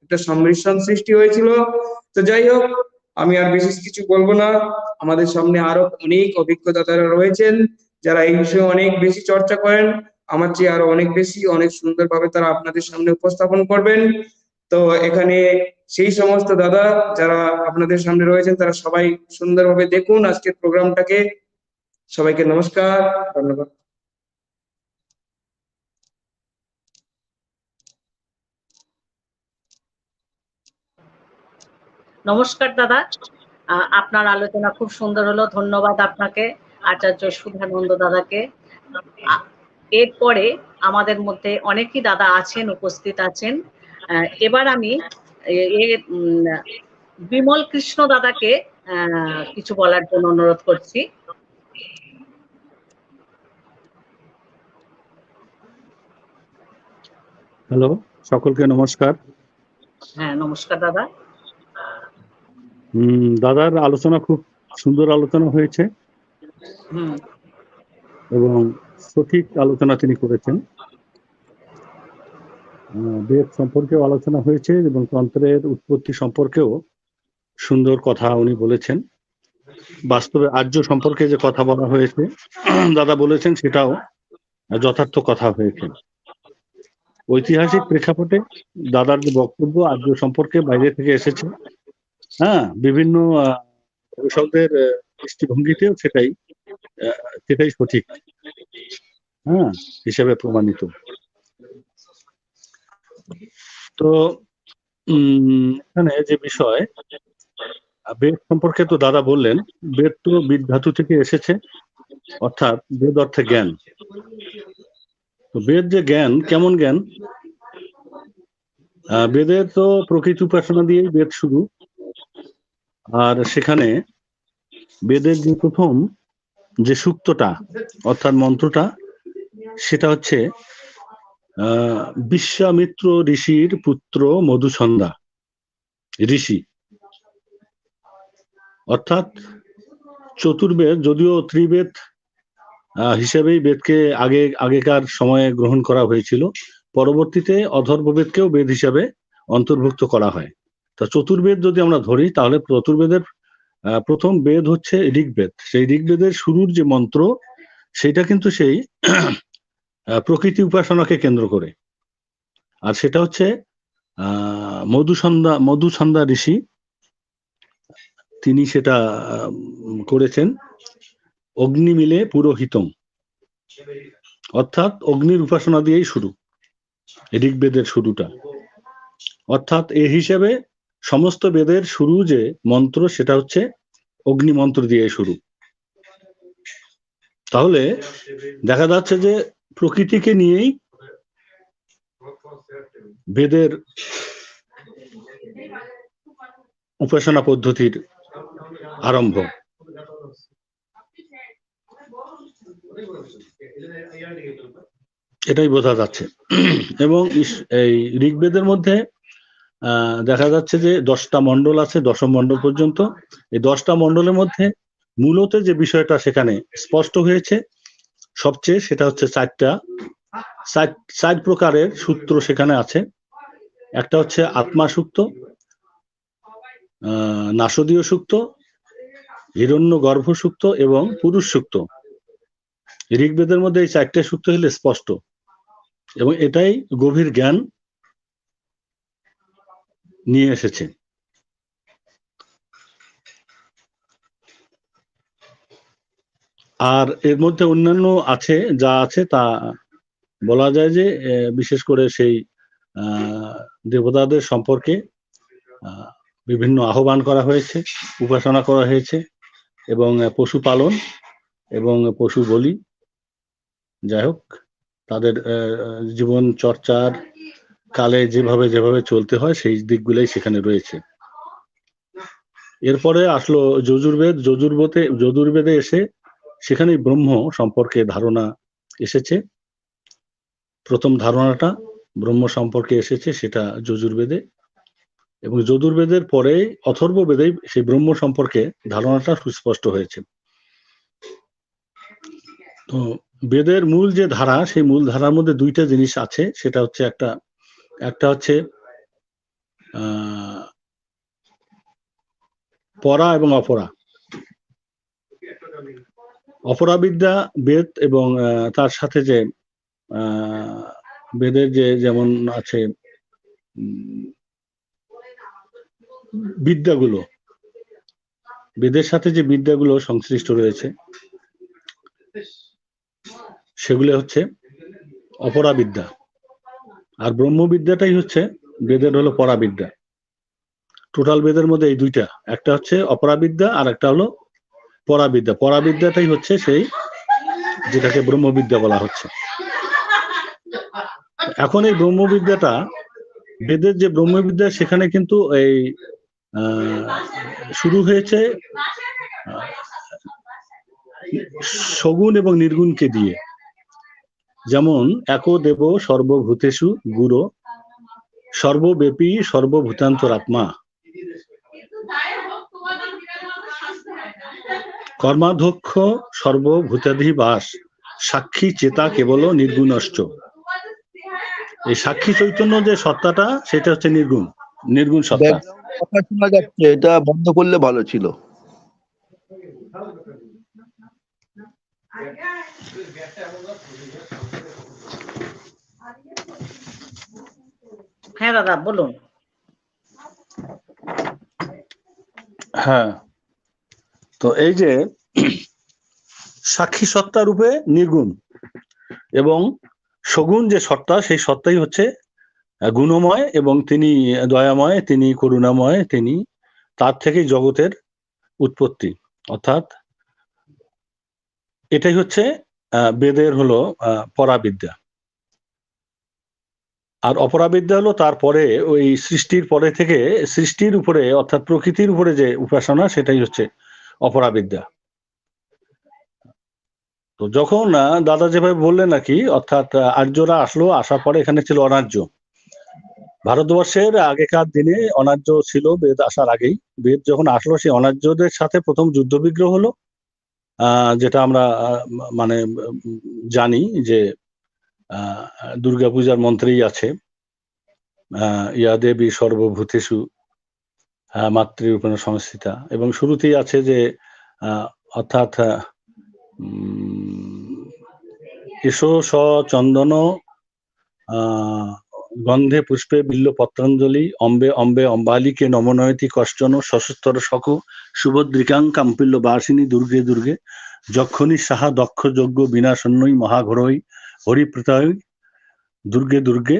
S2: একটা সম্মিশ্রণ সৃষ্টি হয়েছিল। তো যাই হোক, আমি আর বিশেষ কিছু বলবো না, আমাদের সামনে আরো অনেক অভিজ্ঞতা তারা রয়েছেন, যারা এই বিষয়ে অনেক বেশি চর্চা করেন, আমার চেয়ে আরো অনেক বেশি, অনেক সুন্দরভাবে তারা আপনাদের সামনে উপস্থাপন করবেন। তো এখানে সেই সমস্ত দাদা যারা আপনাদের সামনে রয়েছেন তারা সবাই সুন্দরভাবে দেখুন আজকের প্রোগ্রামটাকে। সবাইকে নমস্কার, ধন্যবাদ।
S1: নমস্কার দাদা, আপনার আলোচনা খুব সুন্দর হলো, ধন্যবাদ আপনাকে, আচার্য সুধানন্দ দাদাকে। এরপরে আমাদের মধ্যে অনেকই দাদা আছেন, উপস্থিত আছেন। এবার আমি বিমল কৃষ্ণ দাদাকে কিছু বলার জন্য অনুরোধ করছি।
S3: হ্যালো, সকলকে নমস্কার।
S1: হ্যাঁ, নমস্কার দাদা।
S3: দাদার আলোচনা খুব সুন্দর আলোচনা হয়েছে এবং সঠিক আলোচনা তিনি করেছেন। বেদ সম্পর্কেও আলোচনা হয়েছে এবং তন্ত্রের উৎপত্তি সম্পর্কেও সুন্দর কথা উনি বলেছেন। বাস্তবে আর্য সম্পর্কে যে কথা বলা হয়েছে দাদা বলেছেন, সেটাও যথার্থ কথা হয়েছে। ঐতিহাসিক প্রেক্ষাপটে দাদার যে বক্তব্য আর্য সম্পর্কে বাইরে থেকে এসেছে, হ্যাঁ, বিভিন্ন গবেষকদের দৃষ্টিভঙ্গিতেও সেটাই সঠিক, হ্যাঁ, হিসেবে প্রমাণিত। তো এখানে যে বিষয় বেদ সম্পর্কে তো দাদা বললেন, বেদ তো বিদ ধাতু থেকে এসেছে, অর্থাৎ বেদ অর্থে জ্ঞান। তো বেদ যে জ্ঞান, কেমন জ্ঞান? বেদের তো প্রকৃতি উপাসনা দিয়েই বেদ শুরু, আর সেখানে বেদের যে প্রথম যে সূক্তটা অর্থাৎ মন্ত্রটা, সেটা হচ্ছে বিশ্বামিত্র ঋষির পুত্র মধুসন্ধা ঋষি, অর্থাৎ চতুর্বেদ, যদিও ত্রিবেদ হিসেবেই বেদকে আগেকার সময়ে গ্রহণ করা হয়েছিল, পরবর্তীতে অথর্ববেদকেও বেদ হিসাবে অন্তর্ভুক্ত করা হয়। তা চতুর্বেদ যদি আমরা ধরি, তাহলে চতুর্বেদের প্রথম বেদ হচ্ছে ঋগ্বেদ। সেই ঋগ্বেদের শুরুর যে মন্ত্র, সেটা কিন্তু সেই প্রকৃতি উপাসনাকে কেন্দ্র করে, আর সেটা হচ্ছে মধুসন্ধা ঋষি, তিনি সেটা করেছেন। অগ্নি মিলে পুরোহিতম, অর্থাৎ অগ্নির উপাসনা দিয়েই শুরু ঋগ্বেদের শুরুটা, অর্থাৎ এই হিসেবে সমস্ত বেদের শুরু যে মন্ত্র, সেটা হচ্ছে অগ্নি মন্ত্র দিয়ে শুরু। তাহলে দেখা যাচ্ছে যে প্রকৃতিকে নিয়েই বেদের উপাসনা পদ্ধতির আরম্ভ। এটাই বোঝা যাচ্ছে। এবং এই ঋগ্বেদের মধ্যে দেখা যাচ্ছে যে 10টা মণ্ডল আছে, দশম মণ্ডল পর্যন্ত। এই 10টা মণ্ডলের মধ্যে মূলত যে বিষয়টা সেখানে স্পষ্ট হয়েছে সবচেয়ে, সেটা হচ্ছে চার প্রকারের সূত্র সেখানে আছে। একটা হচ্ছে আত্মা সূক্ত, নাসদীয় সূক্ত, হিরণ্য গর্ভ সূক্ত এবং পুরুষ সূক্ত। ঋগ্বেদের মধ্যে এই 4টে সূক্ত হলে স্পষ্ট, এবং এটাই গভীর জ্ঞান নিয়ে এসেছে। আর এর মধ্যে অন্যান্য আছে, যা আছে তা বলা যায় যে বিশেষ করে সেই দেবতাদের সম্পর্কে বিভিন্ন আহ্বান করা হয়েছে, উপাসনা করা হয়েছে, এবং পশু পালন এবং পশু বলি, যাই হোক, তাদের জীবন চর্চার কালে যেভাবে চলতে হয় সেই দিকগুলোই সেখানে রয়েছে। এরপরে আসলো যজুর্বেদে এসে সেখানে ব্রহ্ম সম্পর্কে ধারণা এসেছে। প্রথম ধারণাটা ব্রহ্ম সম্পর্কে এসেছে, সেটা যজুর্বেদে, এবং যজুর্বেদের পরে অথর্ববেদে সেই ব্রহ্ম সম্পর্কে ধারণাটা সুস্পষ্ট হয়েছে। তো বেদের মূল যে ধারা, সেই মূল ধারার মধ্যে 2টা জিনিস আছে, সেটা হচ্ছে একটা হচ্ছে পরা এবং অপরা। অপরাবিদ্যা বেদ এবং তার সাথে যে বেদের যে যেমন আছে বিদ্যাগুলো, বেদের সাথে যে বিদ্যাগুলো সংশ্লিষ্ট রয়েছে সেগুলো হচ্ছে অপরাবিদ্যা, আর ব্রহ্মবিদ্যাটাই হচ্ছে বেদের হলো পরাবিদ্যা। টোটাল বেদের মধ্যে এই দুইটা, একটা হচ্ছে অপরাবিদ্যা আর একটা হলো পরাবিদ্যা। পরাবিদ্যাটাই হচ্ছে সেই যেটাকে ব্রহ্মবিদ্যা বলা হচ্ছে। এখন এই ব্রহ্মবিদ্যাটা, বেদের যে ব্রহ্মবিদ্যা সেখানে কিন্তু এই শুরু হয়েছে সগুণ এবং নির্গুণকে দিয়ে। যেমন একো দেব সর্বভূতেষু গুরু সর্বব্যাপী সর্বভূতান্তরাত্মা কর্মাধ্যক্ষ সর্বভূতাধিবাস সাক্ষী চেতা কেবল নির্গুণশ্চ। এই সাক্ষী চৈতন্য যে সত্তাটা সেটা হচ্ছে নির্গুণ সত্তা।
S4: কথা শোনা যাচ্ছে, এটা বন্ধ করলে ভালো ছিল।
S1: হ্যাঁ দাদা বলুন।
S3: হ্যাঁ, তো এই যে সাক্ষী সত্তা রূপে নির্গুণ এবং সগুণ যে সত্তা, সেই সত্তাই হচ্ছে গুণময় এবং তিনি দয়াময়, তিনি করুণাময়, তিনি তার থেকেই জগতের উৎপত্তি। অর্থাৎ এটাই হচ্ছে বেদের হলো পরাবিদ্যা। আর অপরাবিদ্যা হলো তারপরে ওই সৃষ্টির পরে থেকে সৃষ্টির উপরে অর্থাৎ প্রকৃতির উপরে যে উপাসনা, সেটাই হচ্ছে অপরাবিদ্যা। তো যখন দাদা যেভাবে বললেন নাকি, অর্থাৎ আর্যরা আসলো, আসার পরে এখানে ছিল অনার্য। ভারতবর্ষের আগেকার দিনে অনার্য ছিল বেদ আসার আগেই। বেদ যখন আসলো সেই অনার্যদের সাথে প্রথম যুদ্ধ বিগ্রহ হলো, যেটা আমরা মানে জানি যে দুর্গাপূজার মন্ত্রেই আছে ইয়া দেবী সর্বভূতেষু মাতৃরূপেণ সংস্থিতা, এবং শুরুতেই আছে যে অর্থাৎ এসো চন্দন গন্ধে পুষ্পে বিল্ল পত্রাঞ্জলি অম্বে অম্বে অম্বালিকে নমনয়তি কশ্চন সশস্তর শখ সুভদ্রিকাং কাম্পিল্য বাসিনী দুর্গে দুর্গে যক্ষণী সাহা দক্ষ যজ্ঞ বিনাশন্যই মহাঘোরই হরিপ্রতয় দুর্গে দুর্গে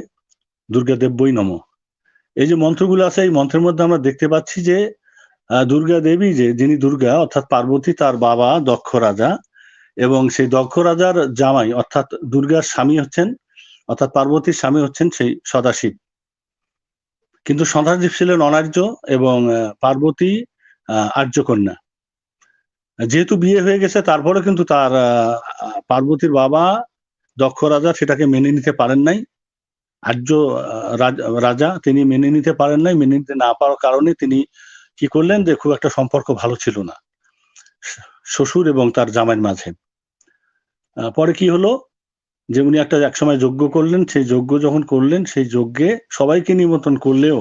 S3: দুর্গা দেব্যই নম। এই যে মন্ত্রগুলো আছে, এই মন্ত্রের মধ্যে আমরা দেখতে পাচ্ছি যে দুর্গা দেবী, যে যিনি দুর্গা অর্থাৎ পার্বতী, তার বাবা দক্ষ রাজা, এবং সেই দক্ষ রাজার জামাই অর্থাৎ দুর্গার স্বামী হচ্ছেন, অর্থাৎ পার্বতীর স্বামী হচ্ছেন সেই সদাশিব। কিন্তু সদাশিব ছিলেন অনার্য এবং পার্বতী আর্যকন্যা। যেহেতু বিয়ে হয়ে গেছে, তারপরে কিন্তু তার পার্বতীর বাবা দক্ষ রাজা সেটাকে মেনে নিতে পারেন নাই। আর্য রাজা তিনি মেনে নিতে পারেন নাই। মেনে নিতে না পারার কারণে তিনি কি করলেন, যে খুব একটা সম্পর্ক ভালো ছিল না শ্বশুর এবং তার জামাইয়ের মাঝে। পরে কি হলো, যে উনি একসময় যজ্ঞ করলেন, সেই যজ্ঞ যখন করলেন, সেই যজ্ঞে সবাইকে নিমন্ত্রণ করলেও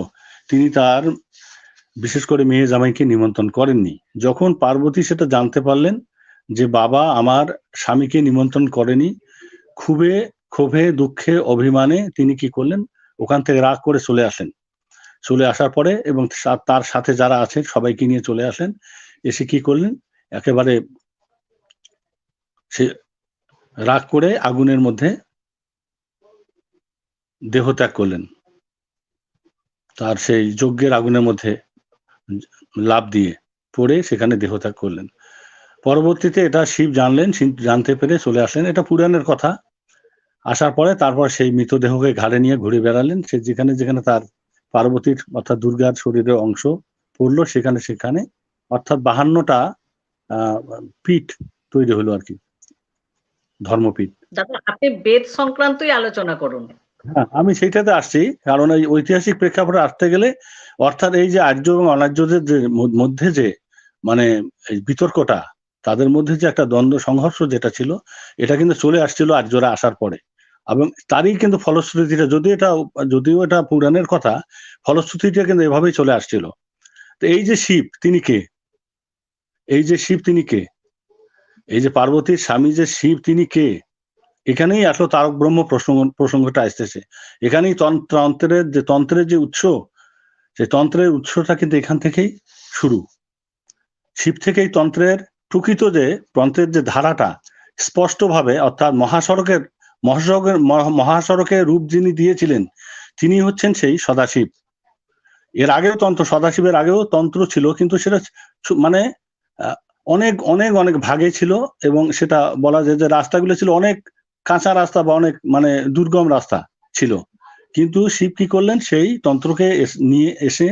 S3: তিনি তার বিশেষ করে মেয়ে জামাইকে নিমন্ত্রণ করেননি। যখন পার্বতী সেটা জানতে পারলেন যে বাবা আমার স্বামীকে নিমন্ত্রণ করেনি, ক্ষোভে দুঃখে অভিমানে তিনি কি করলেন, ওখান থেকে রাগ করে চলে আসেন। চলে আসার পরে এবং তার সাথে যারা আছেন সবাইকে নিয়ে চলে আসেন। এসে কি করলেন, একেবারে সে রাগ করে আগুনের মধ্যে দেহত্যাগ করলেন, তার সেই যজ্ঞের আগুনের মধ্যে লাফ দিয়ে পড়ে সেখানে দেহত্যাগ করলেন। পরবর্তীতে এটা শিব জানলেন, জানতে পেরে চলে আসলেন। এটা পুরাণের কথা। আসার পরে তারপর সেই মৃতদেহকে ঘাড়ে নিয়ে ঘুরে বেড়ালেন। সে যেখানে যেখানে তার পার্বতীর অর্থাৎ দুর্গার শরীরের অংশ পড়লো, সেখানে সেখানে অর্থাৎ 52টা পীঠ তৈরি হলো আর কি, ধর্মপীঠ।
S1: দাদা আপনি বেদ সংক্রান্তই আলোচনা করুন।
S3: হ্যাঁ, আমি সেইটাতে আসছি, কারণ এই ঐতিহাসিক প্রেক্ষাপটে আসতে গেলে অর্থাৎ এই যে আর্য এবং অনার্যদের যে মধ্যে যে মানে বিতর্কটা, তাদের মধ্যে যে একটা দ্বন্দ্ব সংঘর্ষ যেটা ছিল, এটা কিন্তু চলে আসছিল আর্যরা আসার পরে, এবং তারই কিন্তু ফলশ্রুতিটা, যদিও এটা পুরাণের কথা, ফলশ্রুতিটা কিন্তু এভাবেই চলে আসছিল। তো এই যে শিব তিনি কে, এই যে শিব তিনি কে, এই যে পার্বতীর স্বামী যে শিব, তিনি কে? এখানেই আসলে তারক ব্রহ্ম প্রসঙ্গটা আসতেছে। এখানেই তন্ত্রের যে উৎস, সেই তন্ত্রের উৎসটা কিন্তু এখান থেকেই শুরু। শিব থেকেই তন্ত্রের তন্ত্রের যে ধারাটা স্পষ্টভাবে, অর্থাৎ মহাসড়কের রূপ যিনি দিয়েছিলেন, তিনি হচ্ছেন সেই সদাশিব। এর আগেও সদাশিবের আগেও তন্ত্র ছিল, কিন্তু সেটা মানে অনেক অনেক অনেক ভাগে ছিল, এবং সেটা বলা যায় যে রাস্তাগুলো ছিল অনেক কাঁচা রাস্তা বা অনেক মানে দুর্গম রাস্তা ছিল। কিন্তু শিব কি করলেন, সেই তন্ত্রকে নিয়ে এসে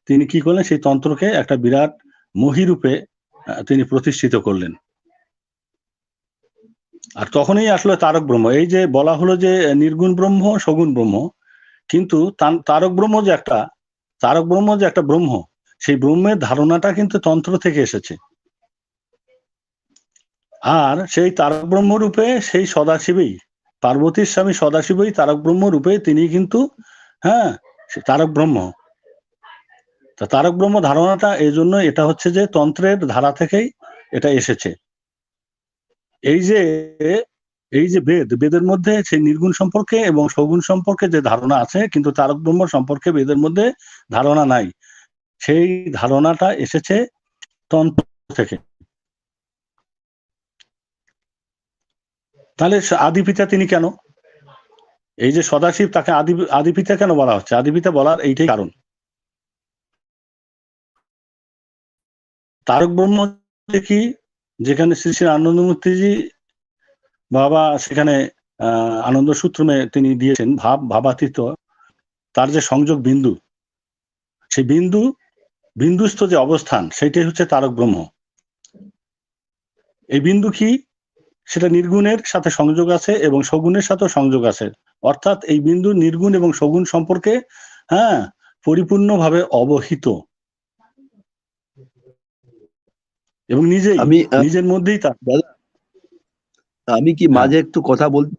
S3: তিনি কি করলেন, সেই তন্ত্রকে একটা বিরাট মহিরূপে তিনি প্রতিষ্ঠিত করলেন। আর তখনই আসলে তারক ব্রহ্ম, এই যে বলা হলো যে নির্গুণ ব্রহ্ম, সগুণ ব্রহ্ম, কিন্তু তারক ব্রহ্ম যে একটা ব্রহ্ম, সেই ব্রহ্মের ধারণাটা কিন্তু তন্ত্র থেকে এসেছে। আর সেই তারক ব্রহ্ম রূপে সেই সদাশিবই, পার্বতীর স্বামী সদাশিবই তারক ব্রহ্ম রূপে, তিনি কিন্তু তারক ব্রহ্ম। তা তারক ব্রহ্ম ধারণাটা এই জন্য, এটা হচ্ছে যে তন্ত্রের ধারা থেকেই এটা এসেছে। এই যে বেদের মধ্যে সেই নির্গুণ সম্পর্কে এবং সগুণ সম্পর্কে যে ধারণা আছে, কিন্তু তারক ব্রহ্ম সম্পর্কে বেদের মধ্যে ধারণা নাই। সেই ধারণাটা এসেছে তন্ত্র থেকে। তাহলে আদিপিতা তিনি কেন? এই যে সদাশিব, তাকে আদিপিতা কেন বলা হচ্ছে? আদিপিতা বলার এইটাই কারণ, তারক ব্রহ্ম কি, যেখানে শ্রী শ্রী আনন্দমূর্তিজি বাবা সেখানে আনন্দ সূত্রমে তিনি দিয়েছেন ভাবাতীত, তার যে সংযোগ বিন্দু, সেই বিন্দুস্থ যে অবস্থান, সেটাই হচ্ছে তারক ব্রহ্ম। এই বিন্দু কি, সেটা নির্গুণের সাথে সংযোগ আছে এবং সগুণের সাথেও সংযোগ আছে। অর্থাৎ এই বিন্দু নির্গুণ এবং সগুণ সম্পর্কে পরিপূর্ণভাবে অবহিত, এবং নিজের মধ্যেই তার।
S4: আমি কি মাঝে একটু কথা বলতে?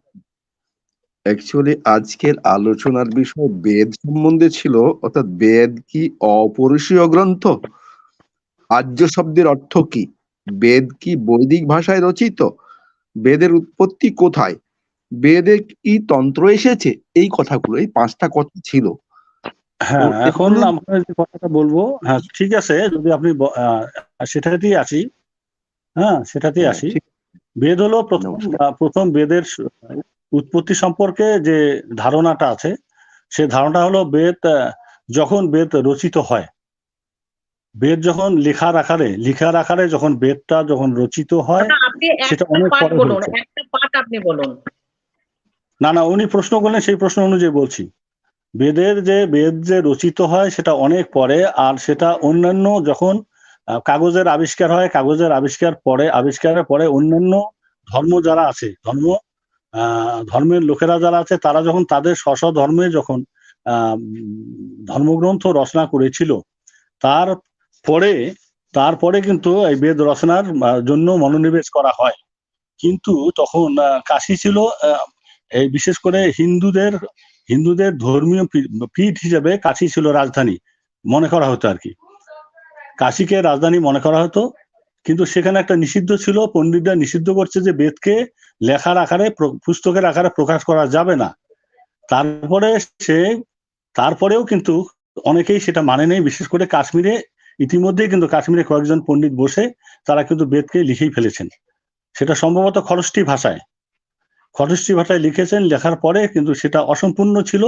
S4: অ্যাকচুয়ালি আজকের আলোচনার বিষয় বেদ সম্বন্ধে ছিল, অর্থাৎ বেদ কি অপরিসীয় গ্রন্থ? আর্য শব্দের অর্থ কি? বেদ কি বৈদিক ভাষায় রচিত? বেদের উৎপত্তি কোথায়? বেদে কি তন্ত্র এসেছে? এই কথাগুলো, এই 5টা কথা ছিল।
S3: এখন আমরা যে কথাটা বলবো, ঠিক আছে, যদি আপনি সেটাতেই আসি। সেটাতেই আসি। বেদ হলো প্রথম বেদের উৎপত্তি সম্পর্কে যে ধারণাটা আছে, সে ধারণাটা হলো যখন বেদ রচিত হয়, বেদ যখন লেখার আকারে যখন বেদটা যখন রচিত হয়, সেটা অনেক পরে হয়েছে।
S1: একটা পাঠ আপনি বলুন।
S3: না, উনি প্রশ্ন করলেন, সেই প্রশ্ন অনুযায়ী বলছি। বেদ যে রচিত হয় সেটা অনেক পরে, আর সেটা অন্যান্য যখন কাগজের আবিষ্কার হয়, আবিষ্কারের পরে অন্যান্য ধর্ম যারা আছে, ধর্মের লোকেরা যারা আছে, তারা যখন তাদের স্ব ধর্মে যখন ধর্মগ্রন্থ রচনা করেছিল, তারপরে কিন্তু এই বেদ রচনার জন্য মনোনিবেশ করা হয়। কিন্তু তখন কাশী ছিল, এই বিশেষ করে হিন্দুদের ধর্মীয় পীঠ হিসেবে কাশী ছিল রাজধানী মনে করা হতো আর কি। কাশীকে রাজধানী মনে করা হতো, কিন্তু সেখানে একটা নিষিদ্ধ ছিল, পণ্ডিতরা নিষিদ্ধ করছে যে বেদকে লেখার আকারে, পুস্তকের আকারে প্রকাশ করা যাবে না। তারপরেও কিন্তু অনেকেই সেটা মানে নেই। বিশেষ করে কাশ্মীরে, ইতিমধ্যেই কিন্তু কাশ্মীরে কয়েকজন পণ্ডিত বসে তারা কিন্তু বেদকে লিখেই ফেলেছেন। সেটা সম্ভবত খরষ্টি ভাষায় লিখেছেন। লেখার পরে কিন্তু সেটা অসম্পূর্ণ ছিল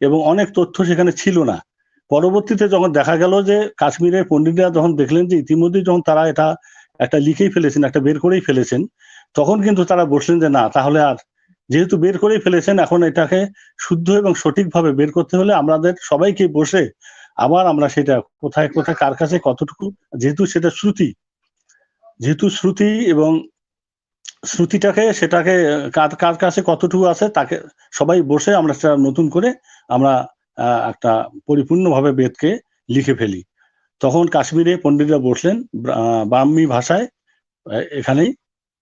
S3: এবং অনেক তথ্য সেখানে ছিল না। পরবর্তীতে যখন দেখা গেল যে কাশ্মীরের পণ্ডিতরা যখন দেখলেন যে ইতিমধ্যেই যখন তারা এটা একটা লিখেই ফেলেছেন, একটা বের করেই ফেলেছেন, তখন কিন্তু তারা বসলেন যে না, তাহলে আর যেহেতু বের করেই ফেলেছেন, এখন এটাকে শুদ্ধ এবং সঠিকভাবে বের করতে হলে আমাদের সবাইকে বসে আবার আমরা সেটা কোথায় কার কাছে কতটুকু, যেহেতু শ্রুতি এবং সেটাকে কার কাছে কতটুকু আছে, তাকে সবাই বসে আমরা সেটা নতুন করে আমরা একটা পরিপূর্ণভাবে বেদকে লিখে ফেলি। তখন কাশ্মীরে পণ্ডিতরা বসলেন, ব্রাহ্মী ভাষায় এখানেই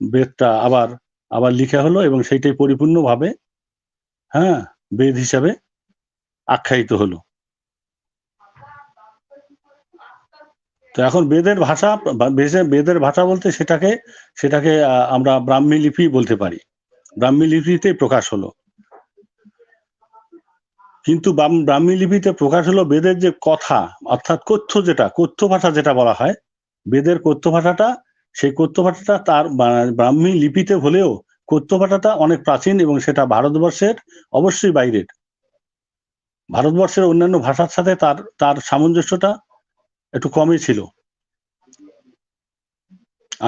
S3: বেদটা আবার লিখা হলো, এবং সেইটাই পরিপূর্ণভাবে বেদ হিসাবে আখ্যায়িত হলো। তো এখন বেদের ভাষা বেদের ভাষা বলতে সেটাকে আমরা ব্রাহ্মী লিপি বলতে পারি। ব্রাহ্মী লিপিতে প্রকাশ হলো, কিন্তু ব্রাহ্মী লিপিতে প্রকাশ হলো বেদের যে কথা, অর্থাৎ কথ্য ভাষা যেটা বলা হয়, বেদের কথ্য ভাষাটা, সেই কথ্য ভাষাটা তার ব্রাহ্মী লিপিতে হলেও কথ্য ভাষাটা অনেক প্রাচীন এবং সেটা ভারতবর্ষের অবশ্যই বাইরের। ভারতবর্ষের অন্যান্য ভাষার সাথে তার সামঞ্জস্যটা একটু কমই ছিল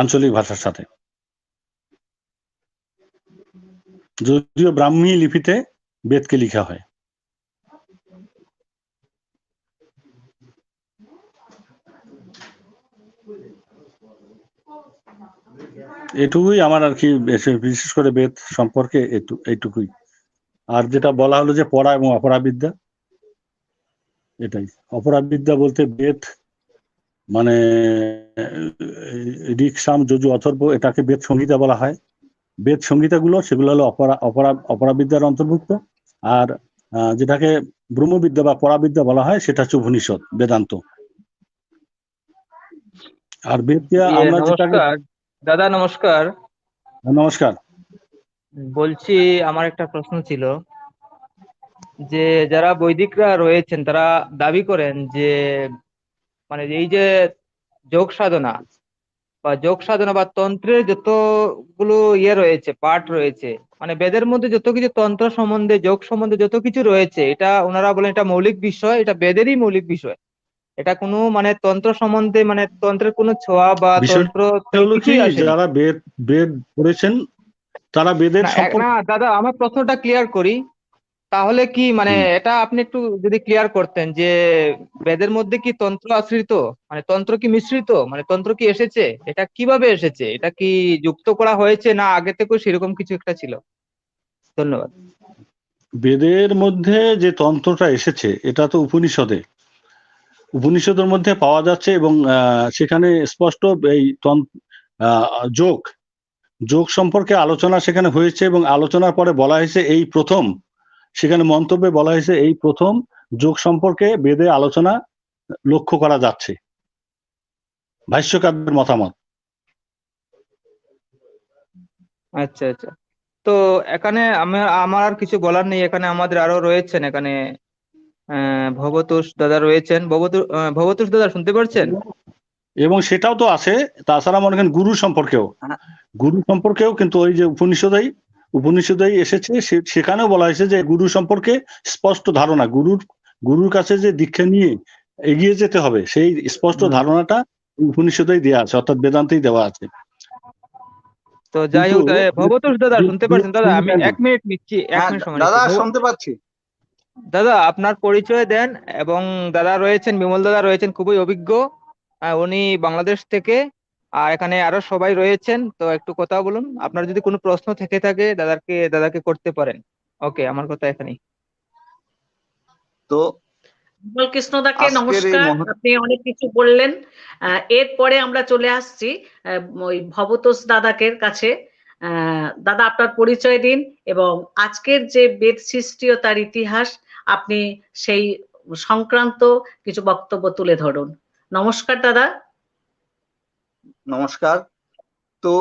S3: আঞ্চলিক ভাষার সাথে, যদিও ব্রাহ্মী লিপিতে বেদকে লিখা হয়। এটুকুই আমার আর কি, বিশেষ করে বেদ সম্পর্কে এইটুকুই। আর যেটা বলা হলো যে পড়া এবং অপরাবিদ্যা, এটাই অপরাবিদ্যা বলতে বেদ মানে ঋক, সাম, যজু, অথর্ব, এটাকে বেদ সংহিতা বলা হয়। বেদ সংহিতাগুলো সেগুলো হলো অপরাবিদ্যার অন্তর্ভুক্ত। আর যেটাকে ব্রহ্মবিদ্যা বা পরাবিদ্যা বলা হয় সেটা হচ্ছে উপনিষদ, বেদান্ত। আর বেদকে আমরা যেটাকে,
S5: নমস্কার দাদা, নমস্কার।
S3: নমস্কার।
S5: বলছি, আমার একটা প্রশ্ন ছিল যে যারা বৈদিকরা রয়েছেন তারা দাবি করেন যে মানে এই যে যোগ সাধনা বা তন্ত্রের যতগুলো রয়েছে, পাঠ রয়েছে, মানে বেদের মধ্যে যত কিছু তন্ত্র সম্বন্ধে, যোগ সম্বন্ধে যত কিছু রয়েছে, এটা ওনারা বলেন এটা মৌলিক বিষয়, এটা বেদেরই মৌলিক বিষয়। এটা কোনো মানে তন্ত্র সম্বন্ধে, মানে তন্ত্রের কোনো ছোঁয়া বা তন্ত্র
S3: হলো কি,
S5: কিছুই আসেনি।
S3: যারা বেদ পড়েছেন তারা বেদের
S5: না দাদা, আমার প্রশ্নটা ক্লিয়ার করি। তাহলে কি মানে এটা আপনি একটু যদি ক্লিয়ার করতেন যে বেদের মধ্যে কি তন্ত্র আশ্রিত, মানে তন্ত্র কি মিশ্রিত, মানে তন্ত্র কি এসেছে, এটা কিভাবে এসেছে, এটা কি যুক্ত করা হয়েছে না আগে থেকেও সেরকম কিছু একটা ছিল? ধন্যবাদ।
S3: বেদের মধ্যে যে তন্ত্রটা এসেছে এটা তো উপনিষদের মধ্যে পাওয়া যাচ্ছে, এবং সেখানে স্পষ্ট এই যোগ সম্পর্কে আলোচনা সেখানে হয়েছে, এবং আলোচনার পরে বলা হয়েছে এই প্রথম, সেখানে মন্তব্যে বলা হয়েছে এই প্রথম যোগ সম্পর্কে বেদে আলোচনা লক্ষ্য করা যাচ্ছে, ভাষ্যকারদের মতামত।
S5: আচ্ছা আচ্ছা, তো এখানে আমার আর কিছু বলার নেই। এখানে আমাদের আরো রয়েছেন, এখানে ভবতোষ দাদা রয়েছেন। ভবতোষ দাদা শুনতে পারছেন?
S3: এবং সেটাও তো আছে, তাছাড়া মনে করেন গুরু সম্পর্কেও কিন্তু ওই যে উপনিষদেই এসেছে, সেখানেও বলা হয়েছে যে গুরু সম্পর্কে স্পষ্ট ধারণা, গুরুর কাছে যে দীক্ষা নিয়ে এগিয়ে যেতে হবে সেই স্পষ্ট ধারণাটা উপনিষদেই দেওয়া আছে, অর্থাৎ বেদান্তেই দেওয়া আছে।
S5: তো যাই হোক, ভবতোষ দাদা শুনতে পাচ্ছেন? দাদা আমি 1 মিনিট নিচ্ছি, 1 মিনিট সময়
S6: দাদা
S5: নিচ্ছি।
S6: শুনতে পাচ্ছি।
S5: দাদা আপনার পরিচয় দেন। এবং দাদা রয়েছেন, বিমল দাদা রয়েছেন, খুবই অভিজ্ঞ, উনি বাংলাদেশ থেকে। আর এখানে আরো সবাই রয়েছেন, তো একটু কথা বলুন। আপনার যদি কোনো প্রশ্ন থেকে থাকে দাদাকে করতে পারেন। ওকে, আমার কথা এখানেই।
S6: তো
S1: কৃষ্ণদাকে
S6: আজকের এই
S1: নমস্কার, আপনি অনেক কিছু বললেন। এরপরে আমরা চলে আসছি ওই ভবতোষ দাদাকে কাছে। দাদা আপনার পরিচয় দিন এবং আজকের যে বেদ সৃষ্টি ও তার ইতিহাস, আপনি সেই সংক্রান্ত কিছু বক্তব্য তুলে ধরুন। নমস্কার দাদা।
S6: নমস্কার। তো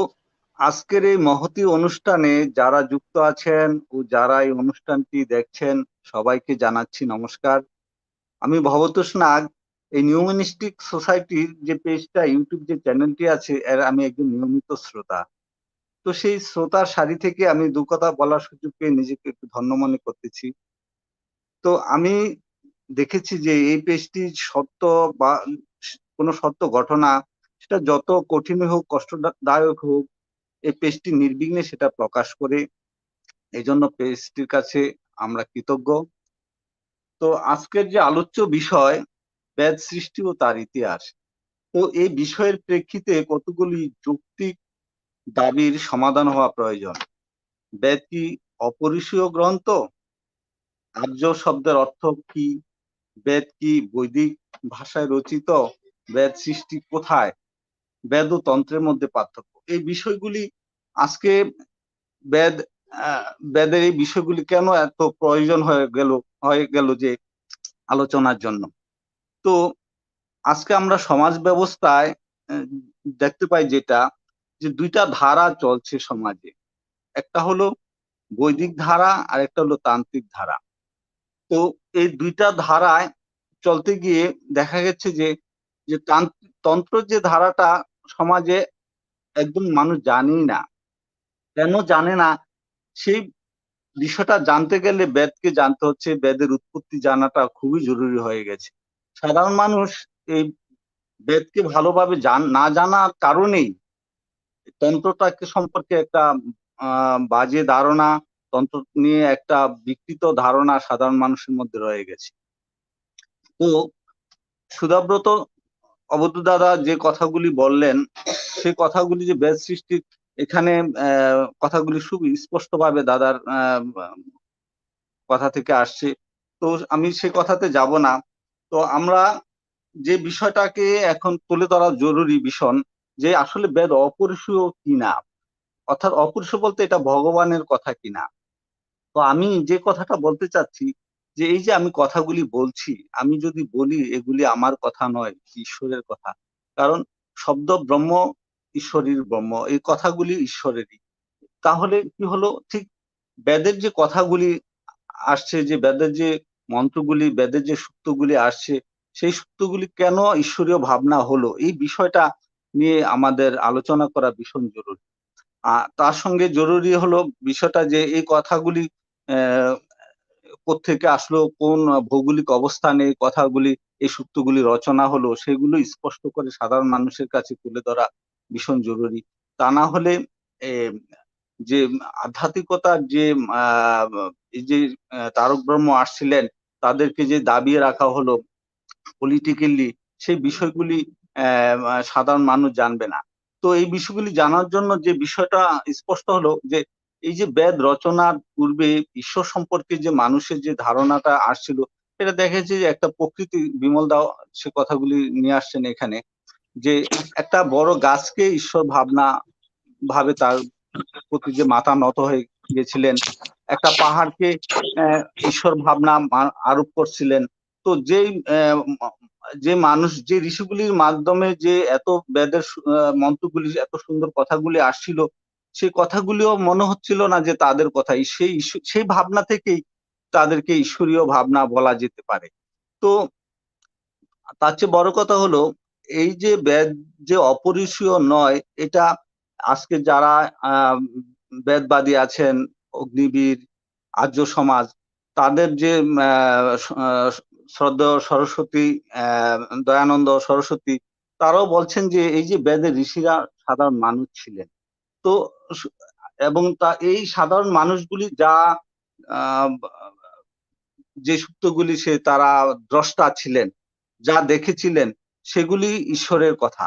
S6: আজকের এই মহতী অনুষ্ঠানে যারা যুক্ত আছেন ও যারা এই অনুষ্ঠানটি দেখছেন সবাইকে জানাচ্ছি নমস্কার। আমি ভবতোষ নাগ। এই নিউম্যানিস্টিক সোসাইটির যে পেজটা, ইউটিউব যে চ্যানেলটি আছে, এর আমি একজন নিয়মিত শ্রোতা। তো সেই শ্রোতার সারি থেকে আমি দু কথা বলার সুযোগ পেয়ে নিজেকে একটু ধন্য মনে করতেছি। তো আমি দেখেছি যে এই পেজটি সত্য বা কোনো সত্য ঘটনা, সেটা যত কঠিন হোক, কষ্টদায়ক হোক, এই পেজটি নির্বিঘ্নে সেটা প্রকাশ করে। এই জন্য পেজটির কাছে আমরা কৃতজ্ঞ। তো আজকের যে আলোচ্য বিষয়, বেদ সৃষ্টি ও তার ইতিহাস, তো এই বিষয়ের প্রেক্ষিতে কতগুলি যৌক্তিক দাবির সমাধান হওয়া প্রয়োজন। বেদ কি অপরিসীয় গ্রন্থ? আর্য শব্দের অর্থ কি? বেদ কি বৈদিক ভাষায় রচিত? বেদ সৃষ্টি কোথায়? বেদ ও তন্ত্রের মধ্যে পার্থক্য, এই বিষয়গুলি আজকে বেদের এই বিষয়গুলি কেন এত প্রয়োজন হয়ে গেল যে আলোচনার জন্য। তো আজকে আমরা সমাজ ব্যবস্থায় দেখতে পাই যেটা, যে দুইটা ধারা চলছে সমাজে। একটা হলো বৈদিক ধারা আর একটা হলো তান্ত্রিক ধারা। তো এই দুইটা ধারায় চলতে গিয়ে দেখা গেছে যে যে তন্ত্র যে ধারাটা সমাজে একদম মানুষ জানেই না। কেন জানে না? সেই বিষয়টা জানতে গেলে বেদকে জানতে হচ্ছে, বেদের উৎপত্তি জানাটা খুবই জরুরি হয়ে গেছে। সাধারণ মানুষ এই বেদকে ভালোভাবে না জানার কারণেই তন্ত্রটাকে সম্পর্কে একটা বাজে ধারণা, তন্ত্র নিয়ে একটা বিকৃত ধারণা সাধারণ মানুষের মধ্যে রয়ে গেছে। তো সুধাব্রত অবধূত দাদা যে কথাগুলি বললেন, সেই কথাগুলি যে বেদ সৃষ্টির এখানে কথাগুলি খুব স্পষ্টভাবে দাদার কথা থেকে আসছে। তো আমি সে কথাতে যাব না। তো আমরা যে বিষয়টাকে এখন তুলে ধরা জরুরি ভীষণ, যে আসলে বেদ অপরিসীয় কিনা, অর্থাৎ অপরিসীয় বলতে এটা ভগবানের কথা কিনা। তো আমি যে কথাটা বলতে চাচ্ছি, যে এই যে আমি কথাগুলি বলছি, আমি যদি বলি এগুলি আমার কথা নয়, ঈশ্বরের কথা। কারণ শব্দ ব্রহ্ম, ঈশ্বরীর ব্রহ্ম, এই কথাগুলি ঈশ্বরেরই। তাহলে কি হলো, ঠিক বেদের যে কথাগুলি আসছে, যে বেদের যে মন্ত্রগুলি, বেদের যে সূক্তগুলি আসছে, সেই সূক্তগুলি কেন ঈশ্বরীয় ভাবনা হলো, এই বিষয়টা নিয়ে আমাদের আলোচনা করা ভীষণ জরুরি। তার সঙ্গে জরুরি হলো বিষয়টা যে এই কথাগুলি কোত্থেকে আসলো, কোন ভৌগোলিক অবস্থানে এই কথাগুলি, এই সূক্তগুলি রচনা হলো, সেগুলো স্পষ্ট করে সাধারণ মানুষের কাছে তুলে ধরা ভীষণ জরুরি। তা না হলে যে আধ্যাত্মিকতার যে এই যে তারক ব্রহ্ম আসছিলেন, তাদেরকে যে দাবিয়ে রাখা হলো পলিটিক্যালি, সেই বিষয়গুলি সাধারণ মানুষ জানবে না। তো এই বিষয়গুলি জানার জন্য যে বিষয়টা স্পষ্ট হলো, যে এই যে বেদ রচনার পূর্বে ঈশ্বর সম্পর্কে যে মানুষের যে ধারণাটা আসছিল, এটা দেখেছি যে একটা প্রকৃতি, বিমল দাও সে কথাগুলি নিয়ে আসছেন এখানে, যে একটা বড় গাছকে ঈশ্বর ভাবনা ভাবে তার প্রতি যে মাথা নত হয়ে গেছিলেন, একটা পাহাড়কে ঈশ্বর ভাবনা আরোপ করছিলেন। তো যে মানুষ, যে ঋষিগুলির মাধ্যমে যে এত বেদের মন্ত্রগুলি, এত সুন্দর কথাগুলি আসছিল, সেই কথাগুলিও মনে হচ্ছিল না যে তাদের কথাই, সেই ভাবনা থেকেই তাদেরকে ঈশ্বরীয় ভাবনা বলা যেতে পারে। তো তার চেয়ে বড় কথা হলো, এই যে বেদ যে অপরিসীয় নয়, এটা আজকে যারা বেদবাদী আছেন, অগ্নিবীর, আর্য সমাজ, তাদের যে শ্রদ্ধেয় সরস্বতী, দয়ানন্দ সরস্বতী, তারাও বলছেন যে এই যে বেদের ঋষিরা সাধারণ মানুষ ছিলেন। তো এবং এই সাধারণ মানুষগুলি যা আহ, যে সূক্তগুলি তারা দ্রষ্টা ছিলেন, যা দেখেছিলেন, সেগুলি ঈশ্বরের কথা,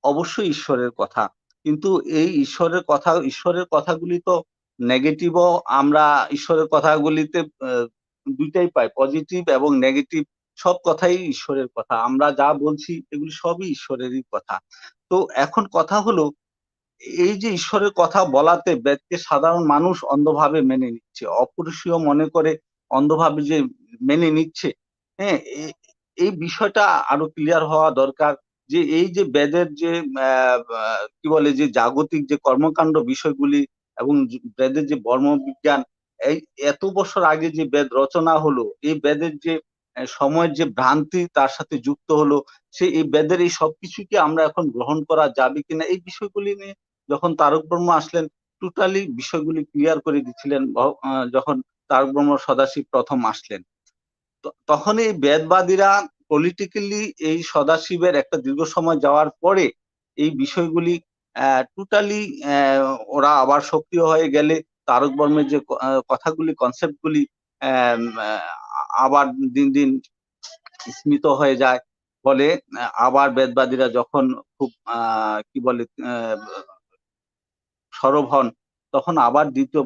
S6: অবশ্যই ঈশ্বরের কথা। কিন্তু এই ঈশ্বরের কথাগুলি তো নেগেটিভও, আমরা ঈশ্বরের কথাগুলিতে দুইটাই পাই, পজিটিভ এবং নেগেটিভ। সব কথাই ঈশ্বরের কথা, আমরা যা বলছি এগুলি সবই ঈশ্বরেরই কথা। তো এখন কথা হলো, এই যে ঈশ্বরের কথা বলাতে বেদকে সাধারণ মানুষ অন্ধভাবে মেনে নিচ্ছে, অপরিসীয় মনে করে অন্ধভাবে যে মেনে নিচ্ছে, হ্যাঁ, এই বিষয়টা আরো ক্লিয়ার হওয়া দরকার। যে এই যে বেদের যে কি বলে, যে জাগতিক যে কর্মকাণ্ড বিষয়গুলি, এবং বেদের যে বর্মবিজ্ঞান, এই এত বছর আগে যে বেদ রচনা হলো, এই বেদের যে সময়ের যে ভ্রান্তি তার সাথে যুক্ত হলো, এই বেদের এই সবকিছুকে আমরা এখন গ্রহণ করা যাবে কিনা, এই বিষয়গুলি নিয়ে যখন তারক ব্রহ্ম আসলেন, টোটালি বিষয়গুলি ক্লিয়ার করে দিচ্ছিলেন। যখন তারক ব্রহ্ম সদাশিব প্রথম আসলেন, তখন এই বেদবাদীরা পলিটিক্যালি এই সদাশিবের একটা দীর্ঘ সময় যাওয়ার পরে এই বিষয়গুলি টোটালি ওরা আবার সক্রিয় হয়ে গেলে তারক ব্রহ্মের যে কথাগুলি, কনসেপ্টগুলি আবার দিন দিন স্মৃত হয়ে যায়। ফলে আবার বেদবাদীরা যখন খুব কি বলে সরব হন, তখন আবার দ্বিতীয়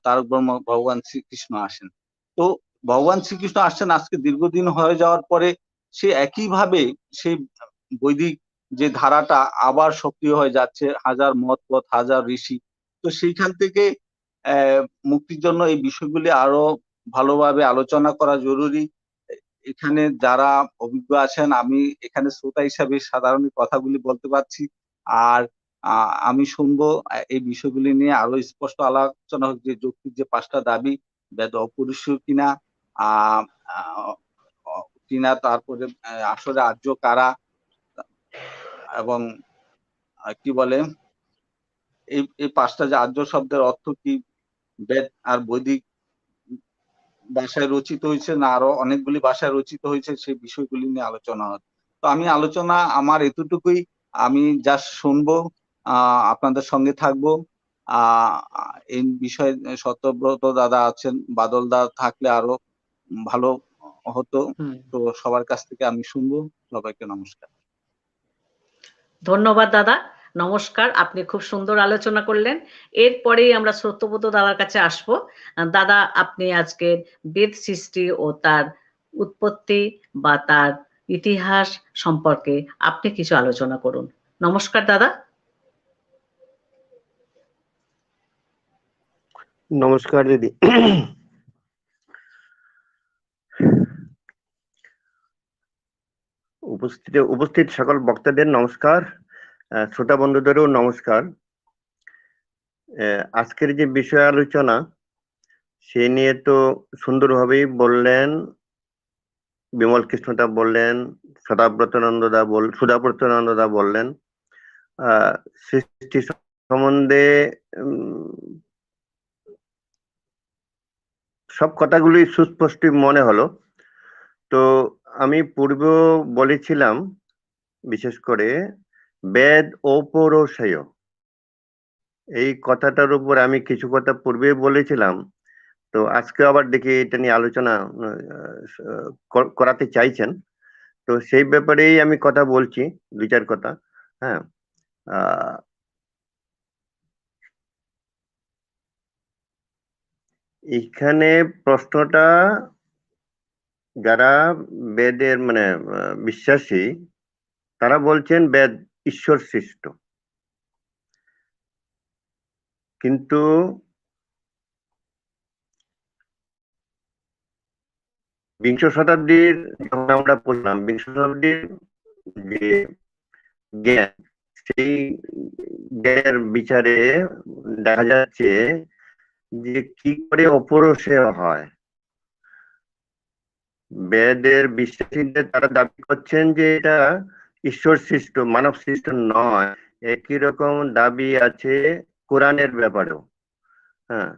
S6: তারক ব্রহ্ম ভগবান শ্রীকৃষ্ণ আসেন। তো ভগবান শ্রীকৃষ্ণ আসছেন আজকে দীর্ঘদিন হয়ে যাওয়ার পরে, সে একইভাবে সেই বৈদিক যে ধারাটা আবার সক্রিয় হয়ে যাচ্ছে, হাজার মত পথ, হাজার ঋষি। তো সেইখান থেকে মুক্তির জন্য এই বিষয়গুলি আরো ভালোভাবে আলোচনা করা জরুরি। এখানে যারা অভিজ্ঞ আছেন, আমি এখানে শ্রোতা হিসাবে সাধারণ কথাগুলি বলতে পারছি। আর আমি শুনবো এই বিষয়গুলি নিয়ে আরো স্পষ্ট আলোচনা হোক, যে যৌক্তিক যে 5টা দাবি বেদ অপরিসীয় কিনা, আহ আহ, কিনা, তারপরে আসলে আর্য কারা, এবং কি বলে এই 5টা যে আর্য শব্দের অর্থ কি, বেদ আর বৈদিক ভাষায় রচিত হয়েছে না আরো অনেকগুলি ভাষায় রচিত হয়েছে, সেই বিষয়গুলি নিয়ে আলোচনা হয়। তো আমি আলোচনা আমার এতটুকুই, আমি জাস্ট শুনবো, আপনাদের সঙ্গে থাকবো। এই বিষয়ে সত্যব্রত দাদা আছেন, বাদল দাদা থাকলে আরো ভালো হতো। তো সবার কাছ থেকে আমি শুনবো। সবাইকে নমস্কার।
S1: ধন্যবাদ দাদা, নমস্কার। আপনি খুব সুন্দর আলোচনা করলেন। এরপরেই আমরা সত্যব্রত দাদার কাছে আসব। দাদা, আপনি আজকে বেদ সৃষ্টি ও তার উৎপত্তি বা তার ইতিহাস সম্পর্কে আপনি কিছু আলোচনা করুন। নমস্কার দাদা।
S7: নমস্কার দিদি। উপস্থিত সকল বক্তাদের নমস্কার, শ্রোতা বন্ধুদেরও নমস্কার। আজকের যে বিষয় আলোচনা সে নিয়ে তো সুন্দরভাবেই বললেন, বিমল কৃষ্ণদা বললেন, সুধাব্রতানন্দদা বললেন। সৃষ্টি সম্বন্ধে সব কথাগুলি সুস্পষ্ট মনে হলো। তো আমি পূর্বেও বলেছিলাম, বিশেষ করে বেদ অপৌরুষেয়, এই কথাটার উপর আমি কিছু কথা পূর্বে বলেছিলাম। তো আজকে আবার দেখি এটা নিয়ে আলোচনা করাতে চাইছেন। তো সেই ব্যাপারেই আমি কথা বলছি, 2-4 কথা। হ্যাঁ, এখানে প্রশ্নটা যারা বেদের মানে বিশ্বাসী, তারা বলছেন বেদ ঈশ্বর সৃষ্ট। কিন্তু বিংশ শতাব্দীর, যখন আমরা পড়লাম বিংশ শতাব্দীর যে জ্ঞান, সেই জ্ঞানের বিচারে দেখা যাচ্ছে যে কি করে অপৌরুষেয় হয়। বেদের বিশ্বাসীদের তারা দাবি করছেন যে এটা ঈশ্বর সৃষ্ট, মানব সৃষ্ট নয়। একই রকম দাবি আছে কোরআনের ব্যাপারেও। হ্যাঁ,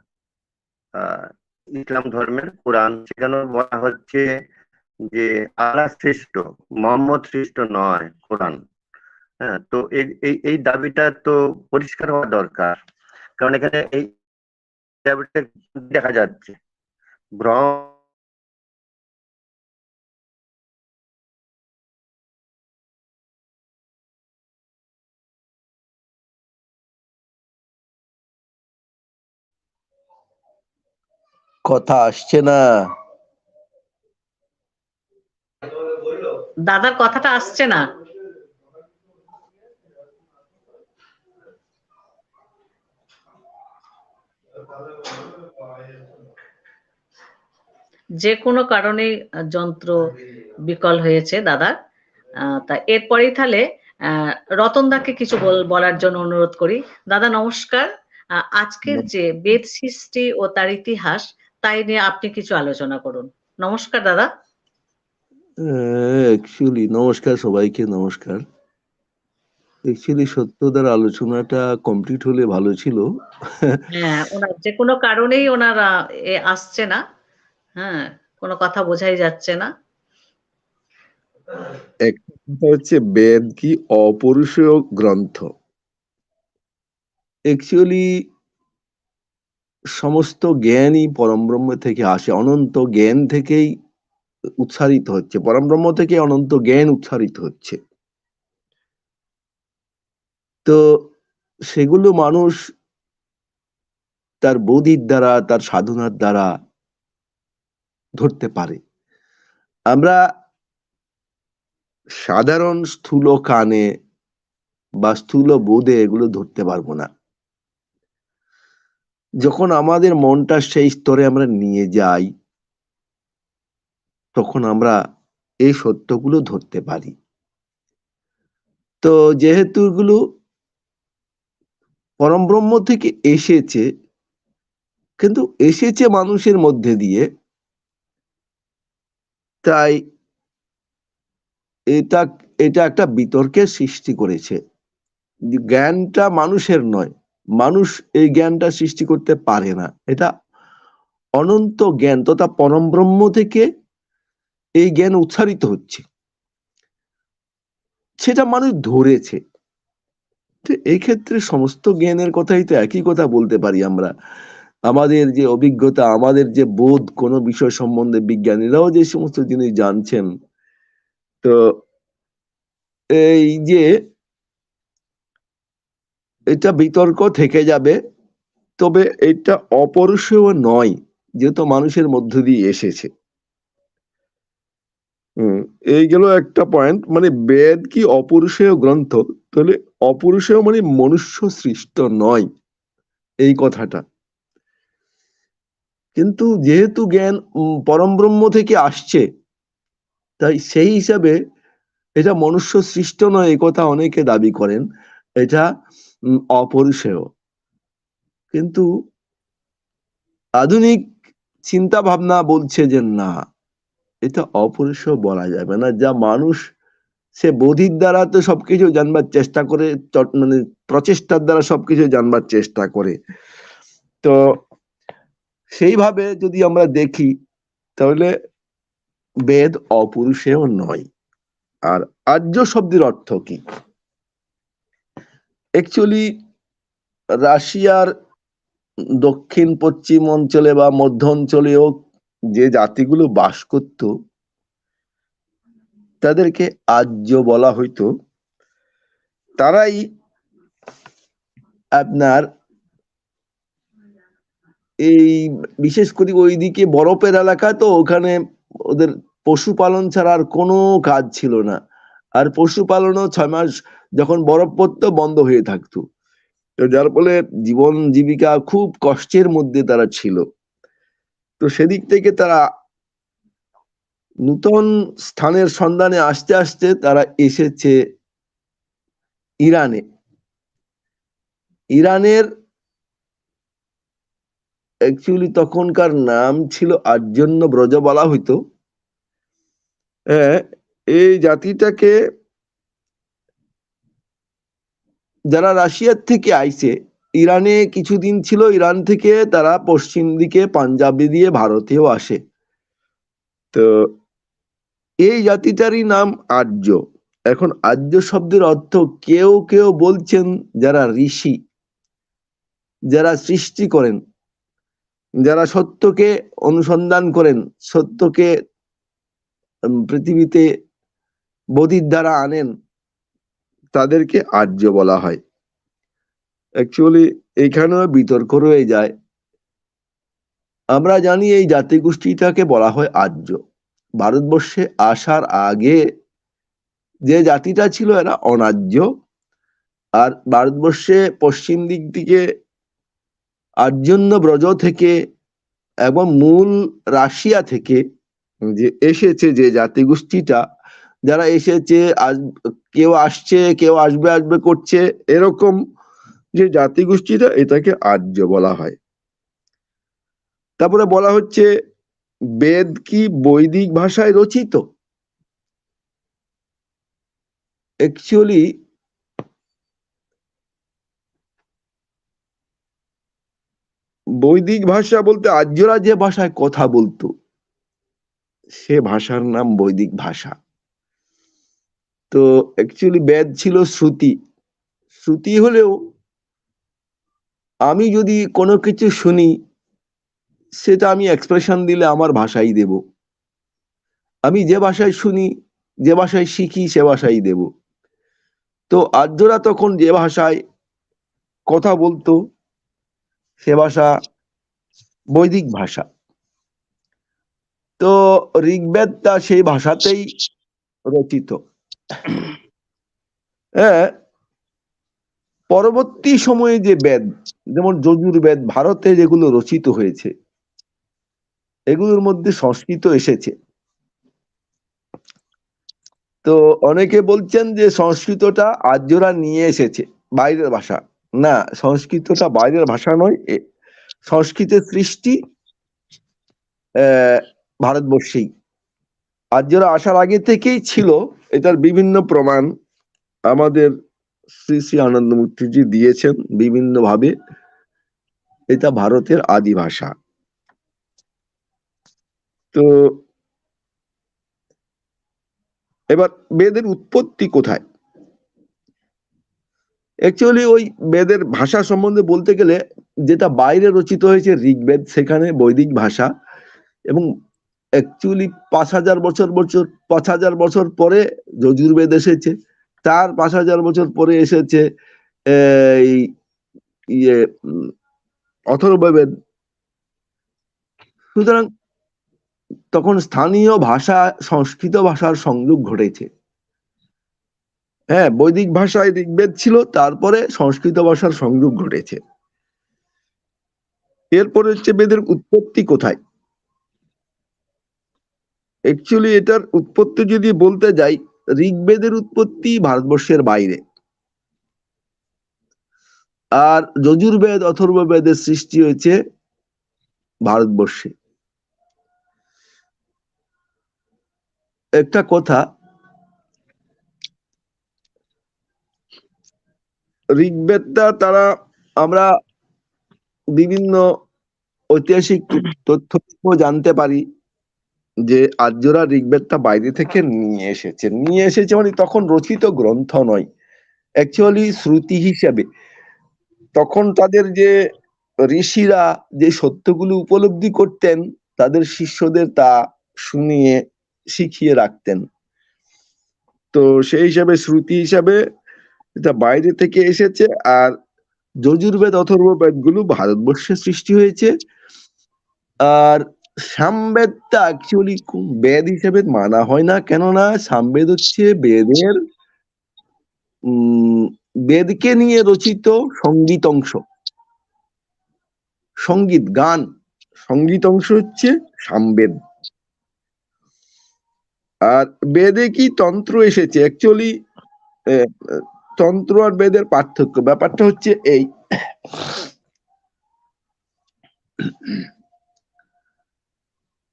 S7: ইসলাম ধর্মের কোরআন, সেখানেও বলা হচ্ছে যে আল্লাহ সৃষ্ট, মোহাম্মদ সৃষ্ট নয় কোরআন। হ্যাঁ, তো এই দাবিটা তো পরিষ্কার হওয়া দরকার, কারণ এখানে এই দাবিটা দেখা যাচ্ছে ভ্রম।
S4: কথা আসছে না।
S1: দাদার কথাটা আসছে না। যে কোনো কারণে যন্ত্র বিকল হয়েছে দাদা। তা এরপরেই তাহলে রতনদাকে কিছু বলার জন্য অনুরোধ করি। দাদা নমস্কার। আজকের যে বেদ সৃষ্টি ও তার ইতিহাস, তাই নিয়ে আপনি কিছু আলোচনা করুন। নমস্কার দাদা।
S4: অ্যাকচুয়ালি নমস্কার সবাইকে, নমস্কার। অ্যাকচুয়ালি সত্যদার আলোচনাটা কমপ্লিট হলে ভালো ছিল।
S1: হ্যাঁ, ওনার যে কোনো কারণেই ওনার আসছে না। হ্যাঁ, কোনো কথা বোঝাই যাচ্ছে না।
S4: একটা কথা হচ্ছে বেদ কি অপৌরুষেয় গ্রন্থ। অ্যাকচুয়ালি সমস্ত জ্ঞানই পরমব্রহ্ম থেকে আসে, অনন্ত জ্ঞান থেকেই উচ্চারিত হচ্ছে, পরমব্রহ্ম থেকে অনন্ত জ্ঞান উচ্চারিত হচ্ছে। তো সেগুলো মানুষ তার বোধির দ্বারা, তার সাধনার দ্বারা ধরতে পারে। আমরা সাধারণ স্থূল কানে বা স্থূল বোধে এগুলো ধরতে পারবো না। যখন আমাদের মনটা সেই স্তরে আমরা নিয়ে যাই, তখন আমরা এই সত্যগুলো ধরতে পারি। তো যেহেতু এগুলো পরমব্রহ্ম থেকে এসেছে, কিন্তু এসেছে মানুষের মধ্যে দিয়ে, তাই এটা এটা একটা বিতর্কের সৃষ্টি করেছে। জ্ঞানটা মানুষের নয়, মানুষ এই জ্ঞানটা সৃষ্টি করতে পারে না। এটা অনন্ত জ্ঞান তথা পরমব্রহ্ম থেকে এই জ্ঞান উচ্চারিত হচ্ছে, সেটা মানুষ ধরেছে। তো এই ক্ষেত্রে সমস্ত জ্ঞানের কথাই তো একই কথা বলতে পারি আমরা। আমাদের যে অভিজ্ঞতা, আমাদের যে বোধ কোনো বিষয় সম্বন্ধে, বিজ্ঞানীরাও যে সমস্ত জিনিস জানছেন, তো এই যে এটা বিতর্ক থেকে যাবে, তবে এটা অপরিসীম নয়, যেহেতু মানুষের মধ্য দিয়ে এসেছে। এই গেল একটা পয়েন্ট। মানে বেদ কি অপরিসীম গ্রন্থ? তাহলে অপরিসীম মানে মনুষ্য সৃষ্ট নয়, এই কথাটা। কিন্তু যেহেতু জ্ঞান পরমব্রহ্ম থেকে আসছে, তাই সেই হিসাবে এটা মনুষ্য সৃষ্ট নয়, এই কথা অনেকে দাবি করেন। এটা অপরিসেয়। কিন্তু আধুনিক চিন্তা ভাবনা বলছে যে না, এটা অপরিসেয় বলা যাবে না। যা মানুষ সে বোধির দ্বারা তো সবকিছু জানবার চেষ্টা করে, মানে প্রচেষ্টার দ্বারা সবকিছু জানবার চেষ্টা করে। তো সেইভাবে যদি আমরা দেখি, তাহলে বেদ অপরিসেয় নয়। আর আর্য শব্দের অর্থ কি? অ্যাকচুয়ালি রাশিয়ার দক্ষিণ পশ্চিম অঞ্চলে বা মধ্য অঞ্চলেও যে জাতিগুলো বাস করত, তাদেরকে আর্য বলা হইতো। তারাই আপনার এই বিশেষ করে ওইদিকে বরফের এলাকা, তো ওখানে ওদের পশুপালন ছাড়া আর কোনো কাজ ছিল না। আর পশুপালনও 6 মাস যখন বরফ পড়তো বন্ধ হয়ে থাকতো। তো যার ফলে জীবন জীবিকা খুব কষ্টের মধ্যে তারা ছিল। তো সেদিক থেকে তারা নূতন স্থানের সন্ধানে আস্তে আস্তে তারা এসেছে ইরানে। ইরানের অ্যাকচুয়ালি তখনকার নাম ছিল আর্যন্য ব্রজ বলা হইতো। এই জাতিটাকে যারা রাশিয়ার থেকে আইছে, ইরানে কিছুদিন ছিল, ইরান থেকে তারা পশ্চিম দিকে পাঞ্জাবি দিয়ে ভারতেও আসে। তো এই জাতিটারই নাম আর্য। এখন আর্য শব্দের অর্থ কেউ কেউ বলছেন যারা ঋষি, যারা সৃষ্টি করেন, যারা সত্যকে অনুসন্ধান করেন, সত্যকে পৃথিবীতে বোধির দ্বারা আনেন, তাদেরকে আর্য বলা হয়। অ্যাকচুয়ালি এখানেও বিতর্ক রয়ে যায়। আমরা জানি এই জাতিগোষ্ঠীটাকে বলা হয় আর্য। ভারতবর্ষে আসার আগে যে জাতিটা ছিল এরা অনার্য। আর ভারতবর্ষে পশ্চিম দিক থেকে আর্যন্য ব্রজ থেকে এবং মূল রাশিয়া থেকে যে এসেছে যে জাতিগোষ্ঠীটা, যারা এসেছে, কেউ আসছে, কেউ আসবে আসবে করছে, এরকম যে জাতিগোষ্ঠীটা, এটাকে আর্য বলা হয়। তারপরে বলা হচ্ছে বেদ কি বৈদিক ভাষায় রচিত? অ্যাকচুয়ালি বৈদিক ভাষা বলতে আর্যরা যে ভাষায় কথা বলতো, সে ভাষার নাম বৈদিক ভাষা। তো অ্যাকচুয়ালি বেদ ছিল শ্রুতি। শ্রুতি হলেও আমি যদি কোনো কিছু শুনি, সেটা আমি এক্সপ্রেশন দিলে আমার ভাষাই দেব। আমি যে ভাষায় শুনি, যে ভাষায় শিখি, সে ভাষাই দেব। তো আর্যরা তখন যে ভাষায় কথা বলতো, সে ভাষা বৈদিক ভাষা। তো ঋগ্বেদটা সেই ভাষাতেই রচিত। হ্যাঁ, পরবর্তী সময়ে যে বেদ, যেমন যজুর্বেদ ভারতে যেগুলো রচিত হয়েছে, এগুলোর মধ্যে সংস্কৃত এসেছে। তো অনেকে বলছেন যে সংস্কৃতটা আর্যরা নিয়ে এসেছে, বাইরের ভাষা। না, সংস্কৃতটা বাইরের ভাষা নয়, সংস্কৃতের সৃষ্টি ভারতবর্ষেই। আর্যরা আসার আগে থেকেই ছিল, এটার বিভিন্ন প্রমাণ আমাদের শ্রী শ্রী আনন্দমূর্তিজি দিয়েছেন বিভিন্ন ভাবে। এটা ভারতের আদি ভাষা। তো এবার বেদের উৎপত্তি কোথায়? অ্যাকচুয়ালি ওই বেদের ভাষা সম্বন্ধে বলতে গেলে, যেটা বাইরে রচিত হয়েছে ঋগ্বেদ, সেখানে বৈদিক ভাষা, এবং অ্যাকচুয়ালি 5,000 বছর পরে যজুর্বেদ এসেছে, তার 5,000 বছর পরে এসেছে এই অথর্ববেদ। সুতরাং তখন স্থানীয় ভাষা সংস্কৃত ভাষার সংযোগ ঘটেছে। হ্যাঁ, বৈদিক ভাষায় ঋগ্বেদ ছিল, তারপরে সংস্কৃত ভাষার সংযোগ ঘটেছে। এরপরে হচ্ছে বেদের উৎপত্তি কোথায়। অ্যাকচুয়ালি এটার উৎপত্তি যদি বলতে যাই, ঋগ্বেদের উৎপত্তি ভারতবর্ষের বাইরে, আর যজুর্বেদ অথর্ববেদের সৃষ্টি হয়েছে ভারতবর্ষে। একটা কথা, ঋগ্বেদটা আমরা বিভিন্ন ঐতিহাসিক তথ্য জানতে পারি যে আর্যরা ঋগ্বেদটা বাইরে থেকে নিয়ে এসেছে মানে তখন রচিত গ্রন্থ নয়, অ্যাকচুয়ালি শ্রুতি হিসেবে। তখন তাদের যে ঋষিরা যে সত্যগুলো উপলব্ধি করতেন, তাদের শিষ্যদের তা শুনিয়ে শিখিয়ে রাখতেন। তো সেই হিসাবে শ্রুতি হিসাবে এটা বাইরে থেকে এসেছে। আর যজুর্বেদ অথর্ববেদ গুলো ভারতবর্ষে সৃষ্টি হয়েছে। আর সামবেদটা অ্যাকচুয়ালি বেদ হিসেবে মানা হয় না, কেননা সামবেদ হচ্ছে বেদকে নিয়ে রচিত সঙ্গীত অংশ, সঙ্গীত গান, সঙ্গীত অংশ হচ্ছে সামবেদ। আর বেদে কি তন্ত্র এসেছে, অ্যাকচুয়ালি তন্ত্র আর বেদের পার্থক্য ব্যাপারটা হচ্ছে এই,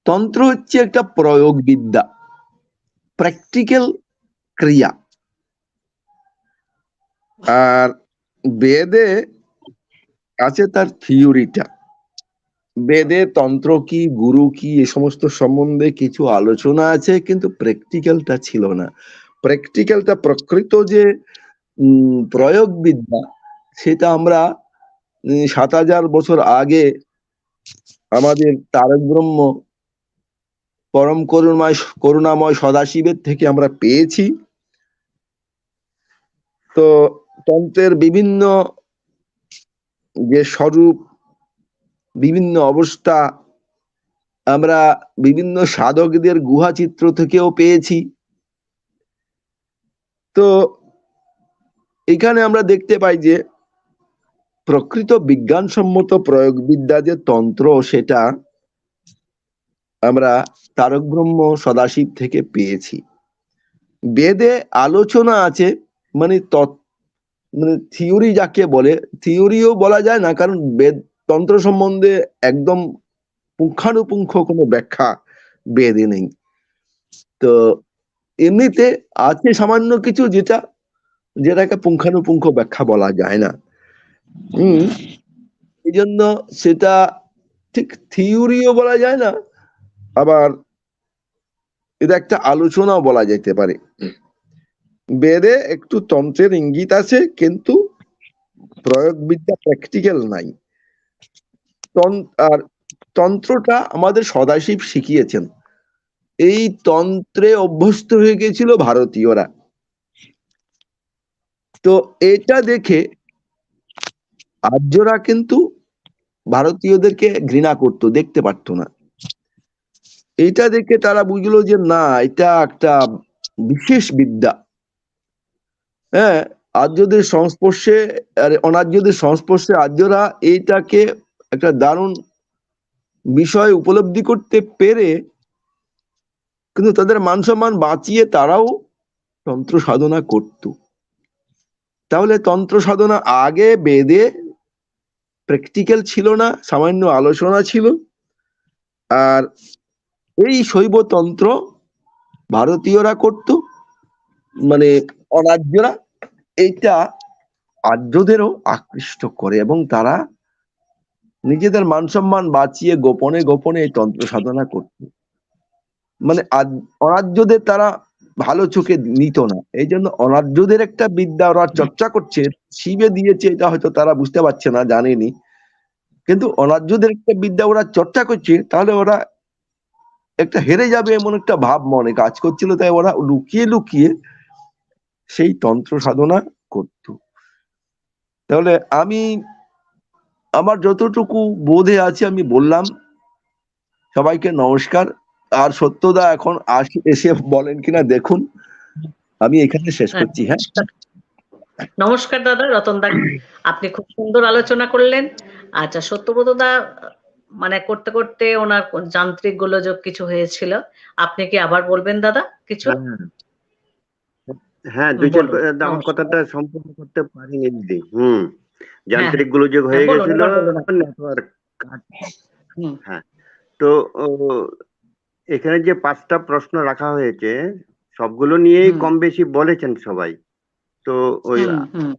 S4: তন্ত্র হচ্ছে একটা প্রয়োগ বিদ্যা, প্র্যাকটিক্যাল ক্রিয়া। আর বেদে আছে তার থিওরিটা। বেদে তন্ত্র কি, গুরু কি, এ সমস্ত সম্বন্ধে কিছু আলোচনা আছে, কিন্তু প্র্যাকটিক্যালটা ছিল না। প্র্যাকটিক্যালটা, প্রকৃত যে প্রয়োগ বিদ্যা, সেটা আমরা 7,000 বছর আগে আমাদের তারক ব্রহ্ম পরম করুণাময় সদাশিবের থেকে আমরা পেয়েছি। তো তন্ত্রের বিভিন্ন যে স্বরূপ, বিভিন্ন অবস্থা আমরা বিভিন্ন সাধকদের গুহা চিত্র থেকেও পেয়েছি। তো এখানে আমরা দেখতে পাই যে প্রকৃত বিজ্ঞানসম্মত প্রয়োগ বিদ্যা যে তন্ত্র, সেটা আমরা তারক ব্রহ্ম সদাশিব থেকে পেয়েছি। বেদে আলোচনা আছে, মানে থিওরি যাকে বলে, থিওরিও বলা যায় না, কারণ বেদ তন্ত্র সম্বন্ধে একদম পুঙ্খানুপুঙ্খ কোনো ব্যাখ্যা বেদে নেই। তো এমনিতে আছে সামান্য কিছু যেটাকে পুঙ্খানুপুঙ্খ ব্যাখ্যা বলা যায় না। এই জন্য সেটা ঠিক থিওরিও বলা যায় না, আবার এটা একটা আলোচনাও বলা যেতে পারে। বেদে একটু তন্ত্রের ইঙ্গিত আছে, কিন্তু প্রয়োগ বিদ্যা প্র্যাকটিক্যাল নাই। আর তন্ত্রটা আমাদের সদাশিব শিখিয়েছেন। এই তন্ত্রে অভ্যস্ত হয়ে গেছিল ভারতীয়রা। তো এটা দেখে আর্যরা কিন্তু ভারতীয়দেরকে ঘৃণা করতো, দেখতে পারতো না। এটা দেখে তারা বুঝলো যে না, এটা একটা বিশেষ বিদ্যা। হ্যাঁ, আর্যদের সংস্পর্শে আর অনার্যদের সংস্পর্শে আর্যরা এইটাকে একটা দারুণ বিষয় উপলব্ধি করতে পেরে, কিন্তু তাদের মান সম্মান বাঁচিয়ে তারাও তন্ত্র সাধনা করত। তাহলে তন্ত্র সাধনা আগে বেদে প্র্যাকটিক্যাল ছিল না, সামান্য আলোচনা ছিল। আর এই শৈব তন্ত্র ভারতীয়রা করত, মানে অনার্যরা। এইটা আর্যদেরও আকৃষ্ট করে এবং তারা নিজেদের মান সম্মান বাঁচিয়ে গোপনে গোপনে এই তন্ত্র সাধনা করত। মানে অনার্যদের তারা ভালো চোখে নিত না, এই জন্য অনার্যদের একটা বিদ্যা ওরা চর্চা করছে, শিবে দিয়েছে এটা হয়তো তারা বুঝতে পারছে না, জানেনি। কিন্তু অনার্যদের একটা বিদ্যা ওরা চর্চা করছে, তাহলে ওরা একটা হেরে যাবে এমন একটা ভাব মনে কাজ করছিল, তাই ওরা লুকিয়ে লুকিয়ে সেই তন্ত্র সাধনা করত। তাহলে আমি আমার যতটুকু বোধে আছে আমি বললাম। সবাইকে নমস্কার। আর সত্যদা এখন এসে বলেন কিনা দেখুন, আমি এখানে শেষ করছি। হ্যাঁ,
S1: নমস্কার দাদা, রতন দা, আপনি খুব সুন্দর আলোচনা করলেন। আচ্ছা, সত্যব্রত দা মানে করতে করতে ওনার যান্ত্রিক গোলযোগ কিছু হয়েছিল, আপনি কি আবার বলবেন দাদা কিছু?
S7: হ্যাঁ, দুই চার
S1: বলুন।
S7: আমার
S1: নমস্কার।
S7: কথাটা সম্পূর্ণ করতে পারিনি দিদি।
S1: হ্যাঁ,
S7: যান্ত্রিক গোলযোগ হয়ে
S1: বলুন,
S7: গেছিল,
S1: এবার বলুন আপনি।
S7: নেটওয়ার্ক।
S1: হুম,
S7: হ্যাঁ, তো এখানে যে 5টা প্রশ্ন রাখা হয়েছে সবগুলো নিয়েই
S1: হুম,
S7: কম বেশি বলেছেন সবাই। তো ওই
S1: হুম, হুম,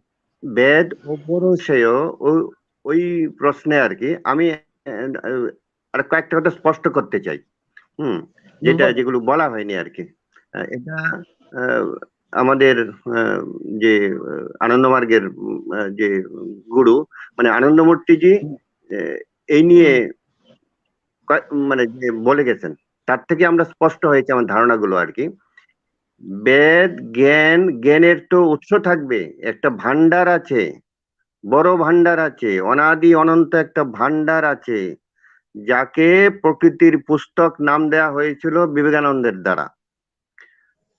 S7: বেদ অপরশেয় ওই প্রশ্নে আর কি আমি আর কয়েকটা কথা স্পষ্ট করতে চাই। যেটা
S1: বলুন।
S7: যেগুলো বলা হয়নি আর কি। এটা আমাদের যে আনন্দমার্গের যে গুরু মানে আনন্দমূর্তিজি এই নিয়ে মানে যে বলে গেছেন, তার থেকে আমরা স্পষ্ট হয়েছে আমার ধারণাগুলো আর কি। বেদ জ্ঞানের তো উৎস থাকবে, একটা ভান্ডার আছে, বড় ভান্ডার আছে, অনাদি অনন্ত একটা ভান্ডার আছে, যাকে প্রকৃতির পুস্তক নাম দেয়া হয়েছিল বিবেকানন্দের দ্বারা।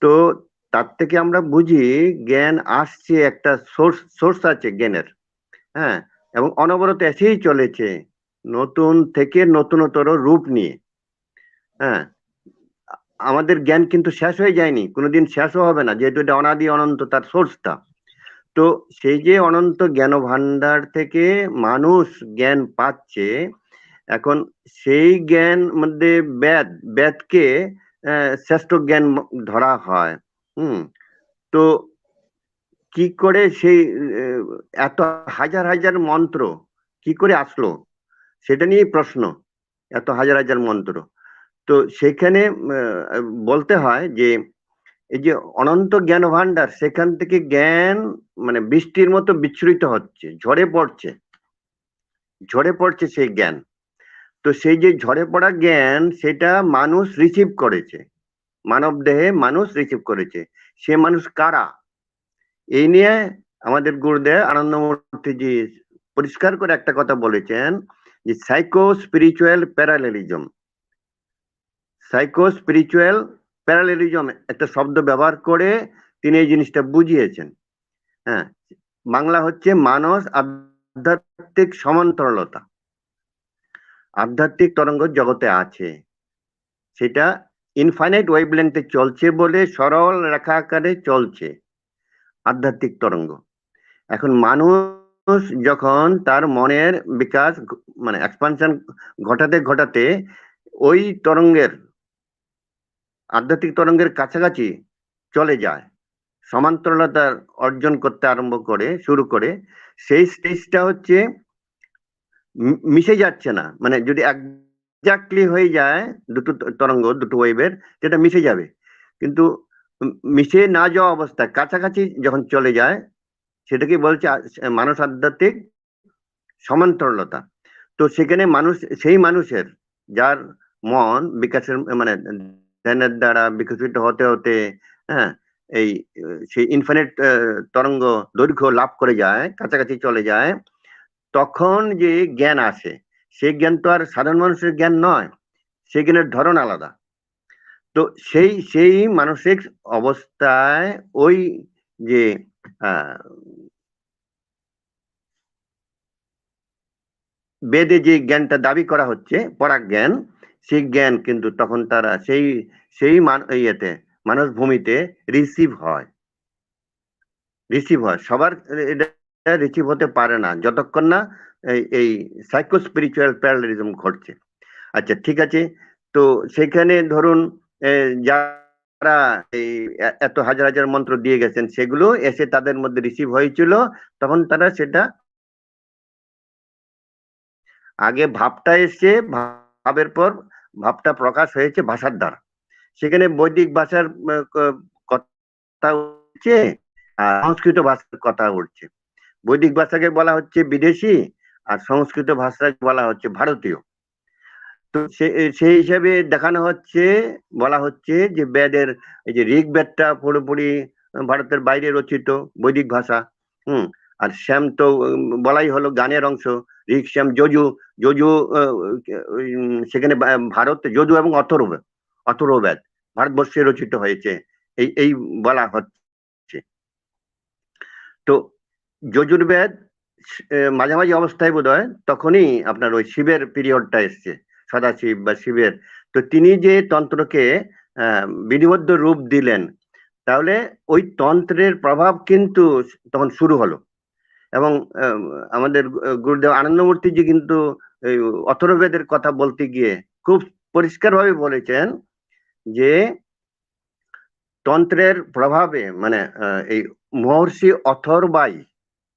S7: তো তার থেকে আমরা বুঝি জ্ঞান আসছে, একটা সোর্স আছে জ্ঞানের। হ্যাঁ, এবং অনবরত এসেই চলেছে, নতুন থেকে নতুনতর রূপ নিয়ে। হ্যাঁ, আমাদের জ্ঞান কিন্তু শেষ হয়ে যায়নি, কোনোদিন শেষও হবে না, যেহেতু এটা অনাদি অনন্ত তার সোর্সটা। তো সেই যে অনন্ত জ্ঞান ভান্ডার থেকে মানুষ জ্ঞান পাচ্ছে, এখন সেই জ্ঞান মধ্যে বেদকে শ্রেষ্ঠ জ্ঞান ধরা হয়। তো কি করে সেই এত হাজার হাজার মন্ত্র কি করে আসলো, সেটা নিয়ে প্রশ্ন। এত হাজার হাজার মন্ত্র, তো সেখানে বলতে হয় যে এই যে অনন্ত জ্ঞান ভান্ডার, সেখান থেকে জ্ঞান মানে বৃষ্টির মতো বিচ্ছুরিত হচ্ছে, ঝরে পড়ছে সেই জ্ঞান। তো সেই যে ঝরে পড়া জ্ঞান, সেটা মানুষ রিসিভ করেছে, মানব দেহে মানুষ রিসিভ করেছে। সে মানুষ কারা, এই নিয়ে আমাদের গুরুদেব আনন্দমূর্তিজি পরিষ্কার করে একটা কথা বলেছেন যে সাইকো স্পিরিচুয়াল প্যারালেলিজম একটা শব্দ ব্যবহার করে তিনি এই জিনিসটা বুঝিয়েছেন। হ্যাঁ, বাংলা হচ্ছে মানস আধ্যাত্মিক সমান্তরালতা। আধ্যাত্মিক তরঙ্গ জগতে আছে, সেটা ইনফাইনাইট ওয়েভলেন্থে চলছে বলে সরল রেখা আকারে চলছে আধ্যাত্মিক তরঙ্গ। এখন মানুষ যখন তার মনের বিকাশ মানে এক্সপানশন ঘটাতে ওই তরঙ্গের আধ্যাত্মিক তরঙ্গের কাছাকাছি চলে যায়, সমান্তরালতা অর্জন করতে শুরু করে, সেই স্টেজটা হচ্ছে মিশে যাচ্ছে না। মানে যদি একজাক্টলি হয়ে যায় দুটো তরঙ্গ, দুটো ওয়েভের, যেটা মিশে যাবে, কিন্তু মিশে না যাওয়া অবস্থা কাছাকাছি যখন চলে যায়, সেটাকে বলছে মানুষ আধ্যাত্মিক সমান্তরালতা। তো সেখানে সেই মানুষের যার মন বিকাশের মানে ধ্যানের দ্বারা বিকশিত হতে হতে হ্যাঁ এই সেই ইনফিনিট তরঙ্গ দৈর্ঘ্য লাভ করে যায়, কাছাকাছি চলে যায়, তখন যে জ্ঞান আসে, সেই জ্ঞান তো আর সাধারণ মানুষের জ্ঞান নয়, সেই জ্ঞানের ধরন আলাদা। তো সেই মানসিক অবস্থায় ওই যে বেদে যে জ্ঞানটা দাবি করা হচ্ছে পরাগ জ্ঞান, সেই জ্ঞান কিন্তু তখন তারা সেই ইয়েতে মানুষ ভূমিতে রিসিভ হয়। রিসিভ হয়, সবার এটা রিসিভ হতে পারে না যতক্ষণ না এই সাইকো স্পিরিচুয়াল প্যারালিজম ঘটছে। আচ্ছা ঠিক আছে, তো সেখানে ধরুন যারা এই এত হাজার হাজার মন্ত্র দিয়ে গেছেন সেগুলো এসে তাদের মধ্যে রিসিভ হয়েছিল, তখন তারা সেটা আগে ভাবটা এসছে, ভাবের পর ভাবটা প্রকাশ হয়েছে ভাষার দ্বারা। সেখানে বৈদিক ভাষার কথা উঠছে আর সংস্কৃত ভাষার কথা উঠছে। বৈদিক ভাষাকে বলা হচ্ছে বিদেশি আর সংস্কৃত ভাষাকে বলা হচ্ছে ভারতীয়। তো সেই হিসাবে দেখানো হচ্ছে, বলা হচ্ছে যে বেদের এই যে ঋগ্বেদটা পুরোপুরি ভারতের বাইরে রচিত বৈদিক ভাষা। আর শ্যাম তো বলাই হলো গানের অংশ, ঋগ শ্যাম যজু। যজু সেখানে ভারত যজু এবং অথর্ববেদ ভারতবর্ষে রচিত হয়েছে এই বলা হচ্ছে। তো যজুর্বেদ মাঝামাঝি অবস্থায় বোধ হয় তখনই আপনার ওই শিবের পিরিয়ডটা এসছে, সদাশিব বা শিবের। তো তিনি যে তন্ত্রকে বিধিবদ্ধ রূপ দিলেন, তাহলে ওই তন্ত্রের প্রভাব কিন্তু তখন শুরু হলো। এবং আমাদের গুরুদেব আনন্দমূর্তিজি কিন্তু অথর্ববেদের কথা বলতে গিয়ে খুব পরিষ্কারভাবে বলেছেন যে তন্ত্রের প্রভাবে মানে এই মহর্ষি অথর্বাই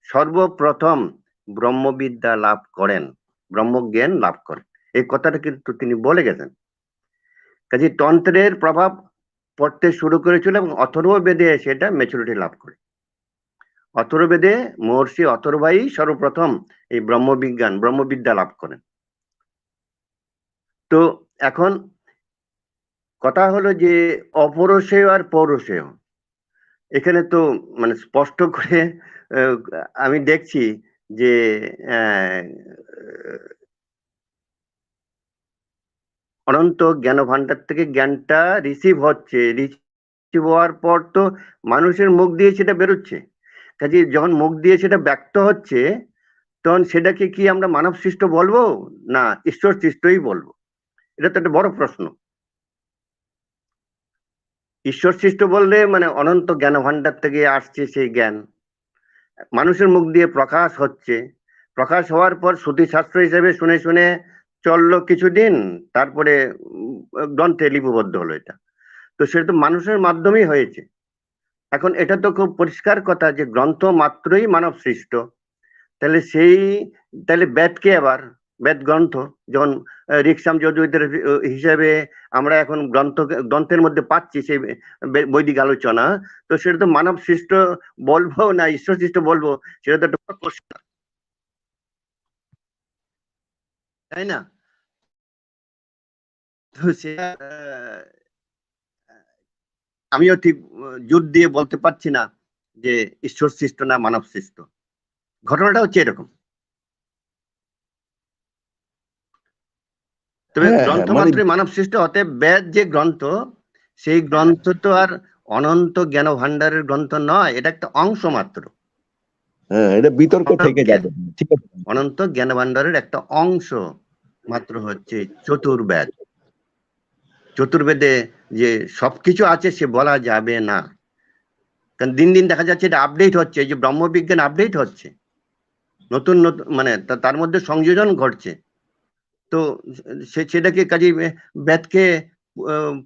S7: সর্বপ্রথম ব্রহ্মবিদ্যা লাভ করেন, ব্রহ্মজ্ঞান লাভ করেন, এই কথাটা কিন্তু তিনি বলে গেছেন। কাজে তন্ত্রের প্রভাব পড়তে শুরু করেছিল এবং অথর্ববেদে সেটা ম্যাচুরিটি লাভ করে। অথর্ববেদে মহর্ষি অথর্বাই সর্বপ্রথম এই ব্রহ্মবিদ্যা লাভ করেন। তো এখন কথা হলো যে অপরসেয় আর পৌরসেয়, এখানে তো মানে স্পষ্ট করে আমি দেখছি যে অনন্ত জ্ঞান ভান্ডার থেকে জ্ঞানটা রিসিভ হচ্ছে, রিসিভ হওয়ার পর তো মানুষের মুখ দিয়ে সেটা বেরোচ্ছে। কাজে যখন মুখ দিয়ে সেটা ব্যক্ত হচ্ছে, তখন সেটাকে কি আমরা মানব সৃষ্ট বলবো না ঈশ্বর সৃষ্টই বলবো? এটা তো একটা বড় প্রশ্ন। ঈশ্বর সৃষ্ট বললে মানে অনন্ত জ্ঞান ভান্ডার থেকে আসছে সেই জ্ঞান, মানুষের মুখ দিয়ে প্রকাশ হচ্ছে, প্রকাশ হওয়ার পর শ্রুতি শাস্ত্র হিসেবে শুনে শুনে চললো কিছুদিন, তারপরে গ্রন্থে লিপিবদ্ধ হলো এটা। তো সেটা তো মানুষের মাধ্যমেই হয়েছে। এখন এটা তো খুব পরিষ্কার কথা যে গ্রন্থ মাত্রই মানব সৃষ্ট। তাহলে বেদকে আবার বেদ গ্রন্থ যখন ঋক্সাম যজুর্বেদের হিসেবে আমরা এখন গ্রন্থের মধ্যে পাচ্ছি সেই বৈদিক আলোচনা, তো সেটা তো মানব সৃষ্ট বলবো না ঈশ্বর সৃষ্ট বলবো, সেটা তো একটা প্রশ্ন, তাই না? তো সেটা আমিও ঠিক জোর দিয়ে বলতে পারছি না যে ঈশ্বর সৃষ্ট না মানব সৃষ্ট। ঘটনাটা হচ্ছে এরকম। তবে গ্রন্থ মাত্রই মানব সৃষ্ট হতে, বেদ যে গ্রন্থ সেই গ্রন্থ তো আর অনন্ত জ্ঞান ভান্ডারের গ্রন্থ নয়, এটা একটা অংশ মাত্র।
S4: হ্যাঁ, এটা বিতর্ক থেকে যাবে, ঠিক আছে।
S7: অনন্ত জ্ঞান ভান্ডারের একটা অংশ মাত্র হচ্ছে চতুর্বেদ। চতুর্বেদে যে সবকিছু আছে সে বলা যাবে না, কারণ দিন দিন দেখা যাচ্ছে এটা আপডেট হচ্ছে, যে ব্রহ্মবিজ্ঞান আপডেট হচ্ছে, নতুন নতুন মানে তার মধ্যে সংযোজন ঘটছে। তো সেটাকে কাজে বেদকে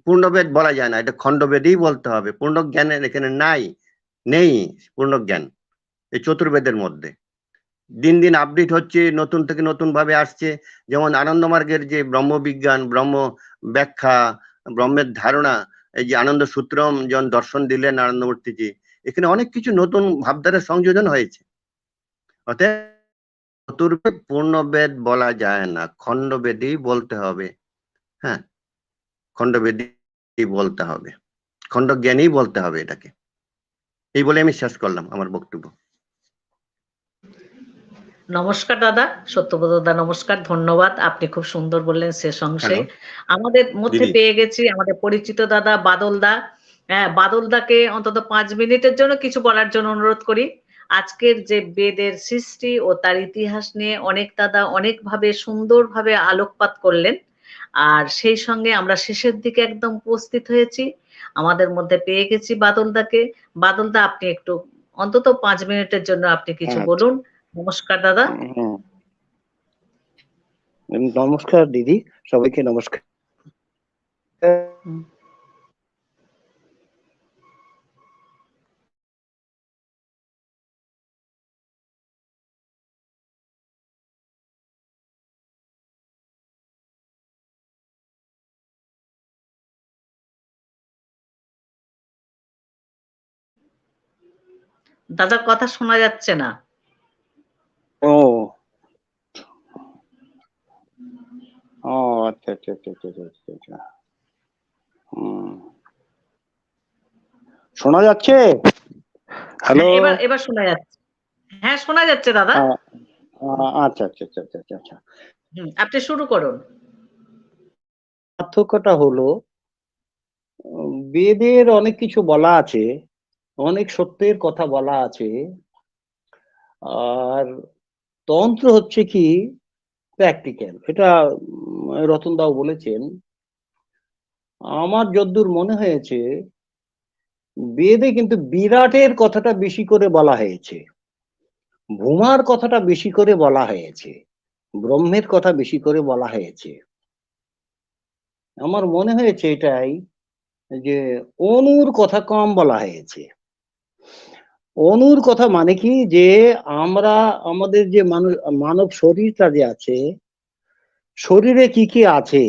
S7: পূর্ণবেদ বলা যায় না, এটা খণ্ডবেদই বলতে হবে। পূর্ণ জ্ঞানের এখানে নেই পূর্ণ জ্ঞান এই চতুর্বেদের মধ্যে। দিন দিন আপডেট হচ্ছে, নতুন থেকে নতুন ভাবে আসছে। যেমন আনন্দমার্গের যে ব্রহ্মবিজ্ঞান, ব্রহ্ম ব্যাখ্যা, ব্রহ্মের ধারণা, এই যে আনন্দ সূত্রম যখন দর্শন দিলেন আনন্দমূর্তিজি, এখানে অনেক কিছু নতুন ভাবধারা সংযোজন হয়েছে। অতএব চতুর্বেদ পূর্ণবেদ বলা যায় না, খণ্ডবেদই বলতে হবে। হ্যাঁ, খণ্ডবেদই বলতে হবে, খণ্ডজ্ঞানই বলতে হবে এটাকে। এই বলে আমি শেষ করলাম আমার বক্তব্য।
S1: নমস্কার দাদা, সত্যব্রত দাদা নমস্কার, ধন্যবাদ। আপনি খুব সুন্দর বললেন শেষ অংশে। আমাদের মধ্যে পেয়ে গেছি আমাদের পরিচিত দাদা বাদল দা। হ্যাঁ, বাদল দাকে অন্তত 5 মিনিটের জন্য কিছু বলার জন্য অনুরোধ করি। আজকের যে বেদের সৃষ্টি ও তার ইতিহাস নিয়ে অনেক দাদা অনেকভাবে সুন্দরভাবে আলোকপাত করলেন, আর সেই সঙ্গে আমরা শেষের দিকে একদম উপস্থিত হয়েছি। আমাদের মধ্যে পেয়ে গেছি বাদল দাকে। বাদল দা, আপনি একটু অন্তত 5 মিনিটের জন্য আপনি কিছু
S8: আচ্ছা।
S1: বলুন। নমস্কার দাদা।
S8: হুম। নমস্কার দিদি, সবাইকে নমস্কার।
S1: দাদার কথা শোনা যাচ্ছে না।
S8: ও ও আচ্ছা আচ্ছা আচ্ছা আচ্ছা আচ্ছা আচ্ছা। শোনা যাচ্ছে? হ্যালো।
S1: এবার শোনা যাচ্ছে। হ্যাঁ, শোনা যাচ্ছে দাদা।
S8: আচ্ছা আচ্ছা আচ্ছা আচ্ছা আচ্ছা আচ্ছা।
S1: আপনি শুরু করুন।
S8: পার্থক্যটা হলো বেদের অনেক কিছু বলা আছে, অনেক সত্যের কথা বলা আছে, আর তন্ত্র হচ্ছে কি প্র্যাকটিক্যাল। এটা রতন দাও বলেছেন। আমার যদ্দূর মনে হয়েছে বেদে কিন্তু বিরাটের কথাটা বেশি করে বলা হয়েছে, ভূমার কথাটা বেশি করে বলা হয়েছে, ব্রহ্মের কথা বেশি করে বলা হয়েছে। আমার মনে হয়েছে এটাই যে অনুর কথা কম বলা হয়েছে। অনুর কথা মানে কি, যে আমরা আমাদের যে মানব শরীরটা যে আছে, শরীরে কি কি আছে,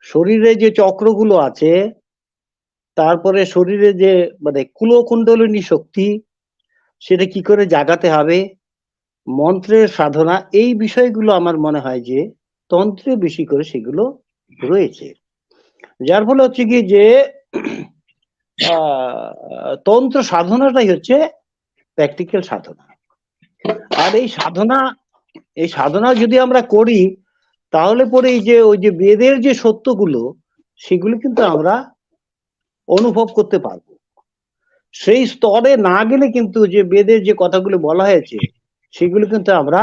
S8: শরীরে যে চক্রগুলো আছে, তারপরে শরীরে যে মানে কুলকুণ্ডলিনী শক্তি, সেটা কি করে জাগাতে হবে, মন্ত্রের সাধনা, এই বিষয়গুলো আমার মনে হয় যে তন্ত্রে বেশি করে সেগুলো রয়েছে। যার ফলে হচ্ছে কি যে তন্ত্র সাধনাটাই হচ্ছে প্র্যাকটিক্যাল সাধনা। আর এই সাধনা যদি আমরা করি, তাহলে পরে ওই যে বেদের যে সত্যগুলো, সেগুলো কিন্তু আমরা অনুভব করতে পারবো। সেই স্তরে না গেলে কিন্তু যে বেদের যে কথাগুলো বলা হয়েছে, সেগুলো কিন্তু আমরা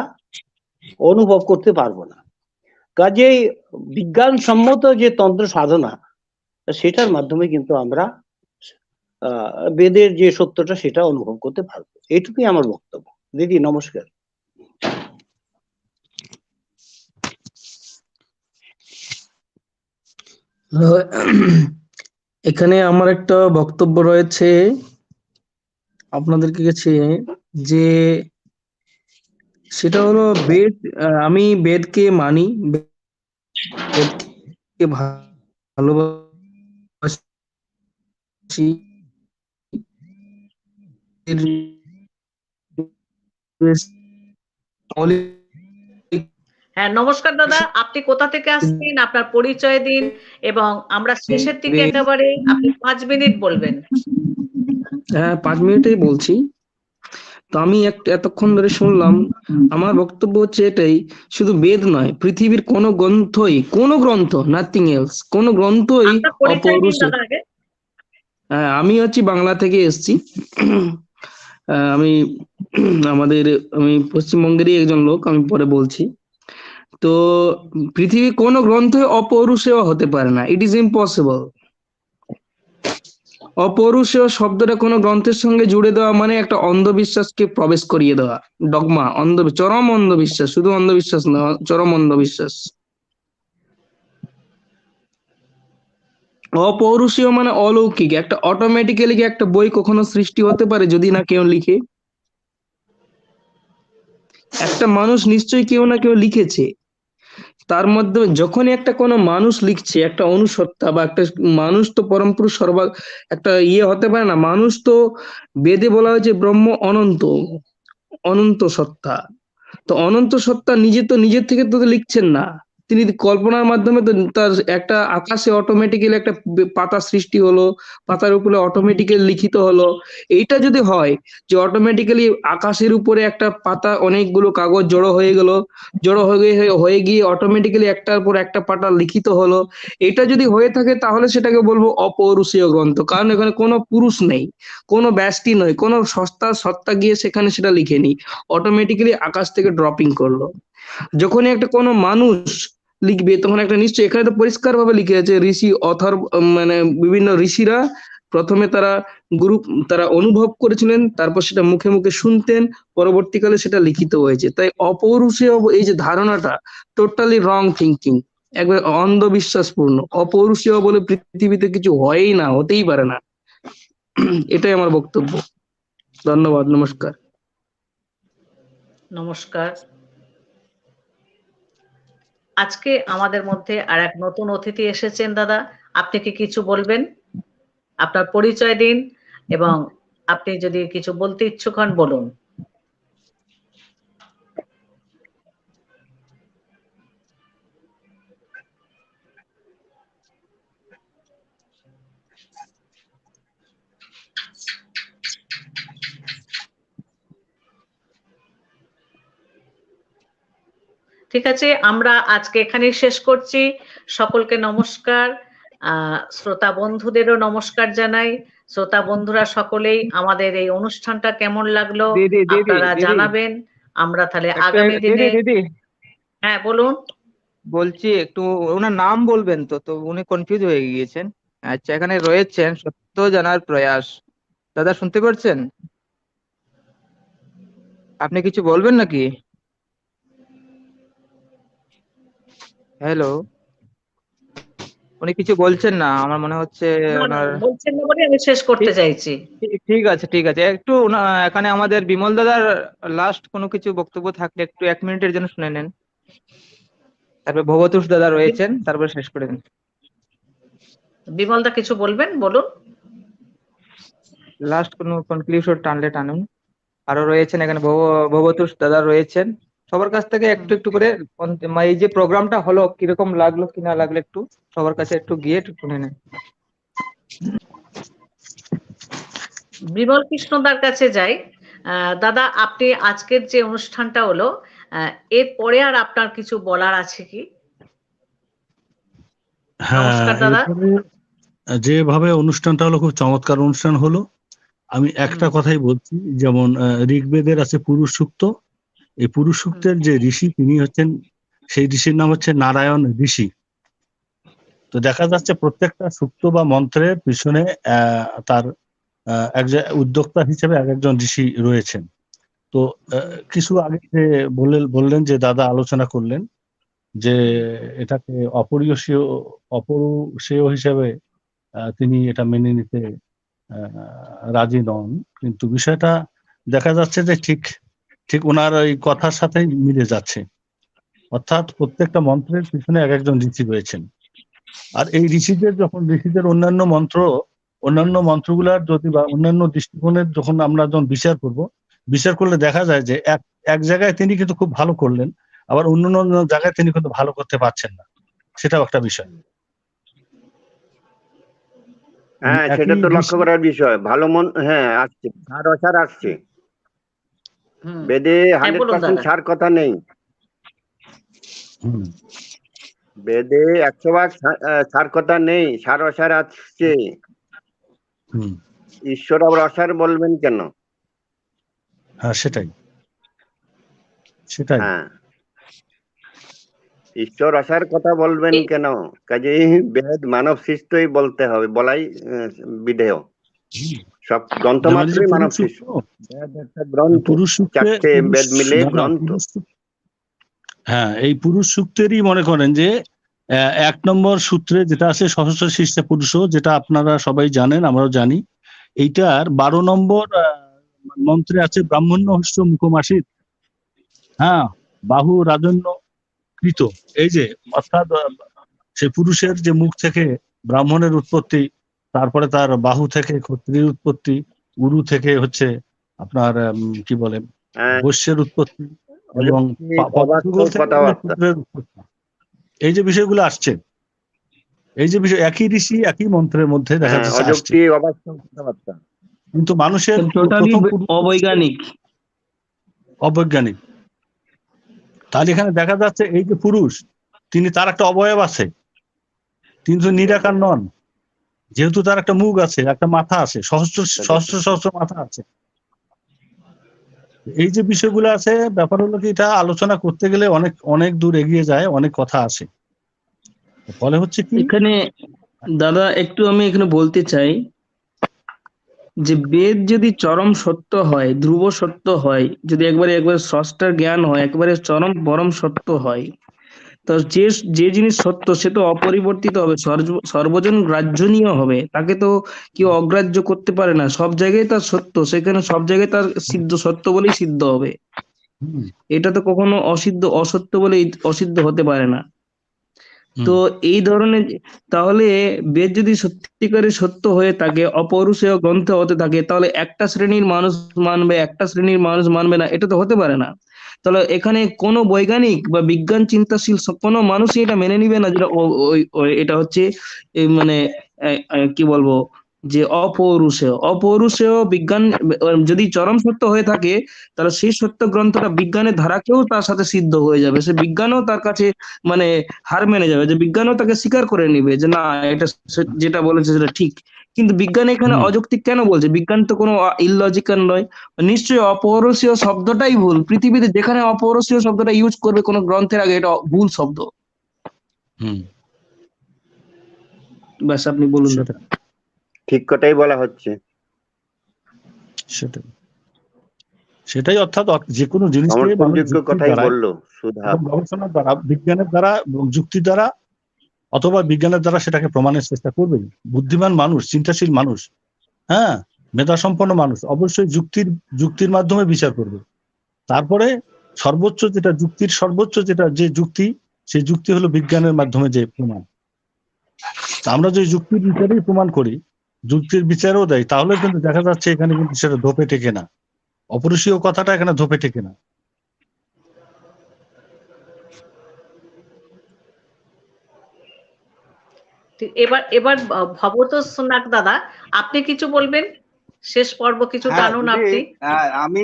S8: অনুভব করতে পারবো না। কাজেই বিজ্ঞানসম্মত যে তন্ত্র সাধনা, সেটার মাধ্যমে কিন্তু আমরা বেদের যে সত্যটা সেটা অনুভব করতে পারবো। এটুকুই আমার বক্তব্য। দিদি নমস্কার।
S2: এখানে আমার একটা বক্তব্য রয়েছে আপনাদের কাছে, যে সেটা হলো বেদ। আমি বেদকে মানি, বেদকে ভালোবাসি।
S1: হ্যাঁ, নমস্কার দাদা। আপনি কোথা থেকে আসছেন, আপনার পরিচয় দিন, এবং আমরা শেষের দিকে একেবারে আপনি 5 মিনিট বলবেন।
S2: হ্যাঁ, 5 মিনিটেই বলছি। তো আমি এতক্ষণ ধরে শুনলাম, আমার বক্তব্য হচ্ছে এটাই, শুধু বেদ নয়, পৃথিবীর কোনো গ্রন্থ, নাথিং এলস, কোনো গ্রন্থই
S1: আপনার পরিচয় দিন
S2: অপৌরুষেয়।
S1: দাদা আগে।
S2: হ্যাঁ, আমি হচ্ছি বাংলা থেকে এসেছি। আমি আমি পশ্চিমবঙ্গেরই একজন লোক, আমি পরে বলছি। তো পৃথিবীর কোনো গ্রন্থই অপৌরুষেয় হতে পারে না, ইট ইজ ইম্পসিবল। অপৌরুষেয় শব্দটা কোনো গ্রন্থের সঙ্গে জুড়ে দেওয়া মানে একটা অন্ধবিশ্বাসকে প্রবেশ করিয়ে দেওয়া, ডগমা, চরম অন্ধবিশ্বাস, শুধু অন্ধবিশ্বাস না, চরম অন্ধবিশ্বাস। অপৌরুষীয় মানে অলৌকিক। একটা অটোমেটিক্যালি একটা বই কখনো সৃষ্টি হতে পারে যদি না কেউ লিখে? একটা মানুষ নিশ্চয়ই কেউ না কেউ লিখেছে। তার মধ্যে যখনই একটা কোনো মানুষ লিখছে, একটা অনুসত্তা বা একটা মানুষ, তো পরম পুরুষ একটা হতে পারে না। মানুষ তো বেদে বলা হয়েছে ব্রহ্ম অনন্ত সত্তা। তো অনন্ত সত্তা নিজের থেকে তো লিখছেন না, তিনি কল্পনার মাধ্যমে তো তার একটা আকাশে অটোমেটিক্যালি একটা পাতা সৃষ্টি হলো, পাতার উপরে অটোমেটিক্যালি লিখিত হলো। এইটা যদি হয় যে অটোমেটিক্যালি আকাশের উপরে একটা পাতা, অনেকগুলো কাগজ জড়ো হয়ে গিয়ে অটোমেটিক্যালি একটার পর একটা পাতা লিখিত হলো, এটা যদি হয়ে থাকে তাহলে সেটাকে বলবো অপৌরুষীয় গ্রন্থ। কারণ এখানে কোনো পুরুষ নেই, কোনো ব্যষ্টি নয়, কোনো সত্তা গিয়ে সেখানে সেটা লিখেনি, অটোমেটিক্যালি আকাশ থেকে ড্রপিং করলো। যখনই একটা কোনো মানুষ লিখবে, তখন একটা নিশ্চয়ই, এখানে তো পরিষ্কার ভাবে লিখে আছে, ঋষি অথর মানে বিভিন্ন ঋষিরা প্রথমে তারা অনুভব করেছিলেন, তারপর সেটা মুখে মুখে শুনতেন, পরবর্তীকালে সেটা লিখিত হয়েছে। তাই অপৌরুষেয় এই যে ধারণাটা টোটালি রং থিঙ্কিং, একবার অন্ধবিশ্বাসপূর্ণ। অপৌরুষীয় বলে পৃথিবীতে কিছু হয়ই না, হতেই পারে না। এটাই আমার বক্তব্য। ধন্যবাদ, নমস্কার।
S1: নমস্কার। আজকে আমাদের মধ্যে আর এক নতুন অতিথি এসেছেন। দাদা, আপনি কি কিছু বলবেন? আপনার পরিচয় দিন এবং আপনি যদি কিছু বলতে ইচ্ছুক হন বলুন। ঠিক আছে, আমরা আজকে এখানেই শেষ করছি। সকলকে নমস্কার। শ্রোতা বন্ধুদেরও নমস্কার জানাই। শ্রোতা বন্ধুরা সকলেই আমাদের এই অনুষ্ঠানটা কেমন লাগলো আপনারা জানাবেন। আমরা তাহলে আগামী দিনে। হ্যাঁ বলুন।
S5: বলছি একটু ওনার নাম বলবেন তো? তো উনি কনফিউজ হয়ে গিয়েছেন। আচ্ছা, এখানে রয়েছেন সত্য জানার প্রয়াস। দাদা শুনতে পাচ্ছেন? আপনি কিছু বলবেন নাকি? হ্যালো, উনি কিছু বলছেন না, আমার মনে হচ্ছে ওনার।
S1: বলছেন না বলে আমি শেষ করতে চাইছি।
S5: ঠিক আছে, ঠিক আছে। একটু এখানে আমাদের বিমল দাদার লাস্ট কোনো কিছু বক্তব্য থাকলে একটু 1 মিনিটের জন্য শুনে নেন। তারপর ভবতোষ দাদা রয়েছেন, তারপর শেষ করে দেন।
S1: বিমল দা কিছু বলবেন, বলুন।
S5: লাস্ট কোনো কনক্লুশন টানলে টানুন। আরো রয়েছেন এখানে ভবতোষ দাদা রয়েছেন। সবার কাছ থেকে একটু একটু করে এই যে প্রোগ্রামটা হলো কিরকম লাগলো কি না লাগলো একটু সবার কাছে একটু গিয়ে একটু শুনে নেন।
S1: বিমল কৃষ্ণদার কাছে যাই। দাদা, আপনি আজকের যে অনুষ্ঠানটা হলো এরপরে আর আপনার কিছু বলার আছে কি? নমস্কার দাদা।
S3: যেভাবে অনুষ্ঠানটা হলো খুব চমৎকার অনুষ্ঠান হলো। আমি একটা কথাই বলছি, যেমন ঋগ্বেদের আছে পুরুষ সূক্ত। এই পুরুষ সূক্তের যে ঋষি তিনি হচ্ছেন, সেই ঋষির নাম হচ্ছে নারায়ণ ঋষি। তো দেখা যাচ্ছে প্রত্যেকটা সূক্ত বা মন্ত্রের পিছনে তার উদ্যোক্তা হিসেবে একজন ঋষি রয়েছেন। তো কিছু আগে যে বললেন যে দাদা আলোচনা করলেন যে এটাকে অপরুষেয় হিসেবে তিনি এটা মেনে নিতে রাজি নন, কিন্তু বিষয়টা দেখা যাচ্ছে যে ঠিক ওনার ওই কথার সাথেই মিলে যাচ্ছে। অর্থাৎ প্রত্যেকটা মন্ত্রের পিছনে একজন ঋষি রয়েছেন। আর এই ঋষিদের অন্যান্য মন্ত্রগুলার যদি বা অন্যান্য দৃষ্টিকোণের যখন আমরা বিচার করলে দেখা যায় যে এক জায়গায় তিনি কিন্তু খুব ভালো করলেন, আবার অন্য জায়গায় তিনি কিন্তু ভালো করতে পারছেন না, সেটাও একটা বিষয়।
S7: হ্যাঁ, সেটা তো লক্ষ্য করার বিষয়। ভালো মন, হ্যাঁ আসছে, সার অসার আসছে। বেদে 100% সার কথা নেই। বেদে 100% সার কথা নেই, সার অসার আসছে। ঈশ্বর আবার অসার বলবেন কেন?
S3: হ্যাঁ, সেটাই।
S7: হ্যাঁ, ঈশ্বর অসার কথা বলবেন কেন? কাজেই বেদ মানব সৃষ্টই বলতে হবে, বলাই বিধেয়। সব গ্রন্থ মাত্রই মানব সৃষ্ট। বেদ একটা গ্রন্থ, 4টে বেদ মিলে গ্রন্থ।
S3: হ্যাঁ, এই পুরুষ সূক্তেরই মনে করেন যে 1 নম্বর সূত্রে যেটা আছে সহস্র সৃষ্টে পুরুষ, যেটা আপনারা সবাই জানেন, আমরাও জানি। এইটার 12 নম্বর মন্ত্রে আছে ব্রাহ্মণ্য হস্য মুখমাসিত, হ্যাঁ, বাহু রাজন্য কৃত। এই যে অর্থাৎ সে পুরুষের যে মুখ থেকে ব্রাহ্মণের উৎপত্তি, তারপরে তার বাহু থেকে ক্ষত্রিয়ের উৎপত্তি, উরু থেকে হচ্ছে আপনার কি বলে বৈশ্যের উৎপত্তি, এবং এই যে বিষয়গুলো আসছে, এই যে বিষয় একই ঋষি একই মন্ত্রের মধ্যে দেখা যাচ্ছে, কিন্তু মানুষের অবৈজ্ঞানিক। তাহলে এখানে দেখা যাচ্ছে এই যে পুরুষ, তার একটা অবয়ব আছে, তিনি তো নিরাকার নন, যেহেতু তার একটা মুখ আছে, একটা মাথা আছে, সহস্র মাথা আছে। এই যে বিষয়গুলো আছে, ব্যাপার হলো কি, এটা আলোচনা করতে গেলে অনেক দূর এগিয়ে যায়, অনেক কথা আসে। ফলে হচ্ছে কি,
S9: এখানে দাদা একটু আমি এখানে বলতে চাই, যে বেদ যদি চরম সত্য হয়, ধ্রুব সত্য হয়, যদি একবারে স্রষ্টার জ্ঞান হয়, একেবারে চরম পরম সত্য হয়, তো যে যে জিনিস সত্য সে তো অপরিবর্তিত হবে, সর্বজন গ্রাহ্যনীয় হবে, তাকে তো কেউ অগ্রাহ্য করতে পারে না। সব জায়গায় তার সত্য, সেখানে সব জায়গায় তার সিদ্ধ, সত্য বলেই সিদ্ধ হবে।
S3: হুম,
S9: এটা তো কখনো অসত্য বলে অসিদ্ধ হতে পারে না।
S3: হুম,
S9: তো এই ধরনের, তাহলে বেদ যদি সত্যিকারের সত্য হয়ে থাকে, অপৌরুষেয় গ্রন্থ হতে থাকে, তাহলে একটা শ্রেণীর মানুষ মানবে, একটা শ্রেণীর মানুষ মানবে না, এটা তো হতে পারে না। তাহলে এখানে কোনো বৈজ্ঞানিক বা বিজ্ঞান চিন্তাশীল কোনো মানুষই এটা মেনে নিবে না, যেটা এটা হচ্ছে এই মানে কি বলবো, যে অপৌরুষেয় বিজ্ঞান যদি চরম সত্য হয়ে থাকে, তাহলে সেই সত্য গ্রন্থটা বিজ্ঞানের ধারাকেও তার সাথে সিদ্ধ হয়ে যাবে, সে বিজ্ঞানও তার কাছে মানে হার মেনে যাবে, যে বিজ্ঞানও তাকে স্বীকার করে নিবে যে না, এটা যেটা বলেছে সেটা ঠিক। কিন্তু বিজ্ঞান এখানে
S3: হুম।
S9: অযৌক্তিক কেন বলছে? বিজ্ঞান তো কোনো ইললজিক্যাল নয়। নিশ্চয়ই অপৌরুষীয় শব্দটাই ভুল। পৃথিবীতে যেখানে অপৌরুষীয় শব্দটা ইউজ করবে কোনো গ্রন্থের আগে, এটা ভুল শব্দ।
S3: হুম,
S9: ব্যাস, আপনি বলুন দাদা।
S7: ঠিক কথাই বলা হচ্ছে।
S3: সেটাই সেটাই অর্থাৎ যে কোনো জিনিসকে মানুষ
S7: সমর্থনযোগ্য
S3: যুক্তির
S7: কথাই
S3: দ্বারা
S7: বললো সুধা।
S3: এবং গবেষণার দ্বারা, বিজ্ঞানের দ্বারা এবং যুক্তির দ্বারা অথবা বিজ্ঞানের দ্বারা সেটাকে প্রমাণের চেষ্টা করবে। বুদ্ধিমান মানুষ, চিন্তাশীল মানুষ, হ্যাঁ, মেধাসম্পন্ন মানুষ অবশ্যই যুক্তির মাধ্যমে বিচার করবে। তারপরে যুক্তির সর্বোচ্চ যে যুক্তি, সেই যুক্তি হলো বিজ্ঞানের মাধ্যমে যে প্রমাণ। আমরা যদি যুক্তির বিচারেই প্রমাণ করি, যুক্তির বিচারও দেয়, তাহলে কিন্তু দেখা যাচ্ছে এখানে কিন্তু সেটা ধোপে টেকে না, অপরিসীয় কথাটা এখানে ধোপে টেকে না।
S1: এবার এবার ভবত সোনাক দাদা, আপনি কিছু বলবেন? শেষ পর্ব কিছু
S6: হ্যাঁ
S1: টানুন
S6: দিদি,
S1: আপনি।
S6: আমি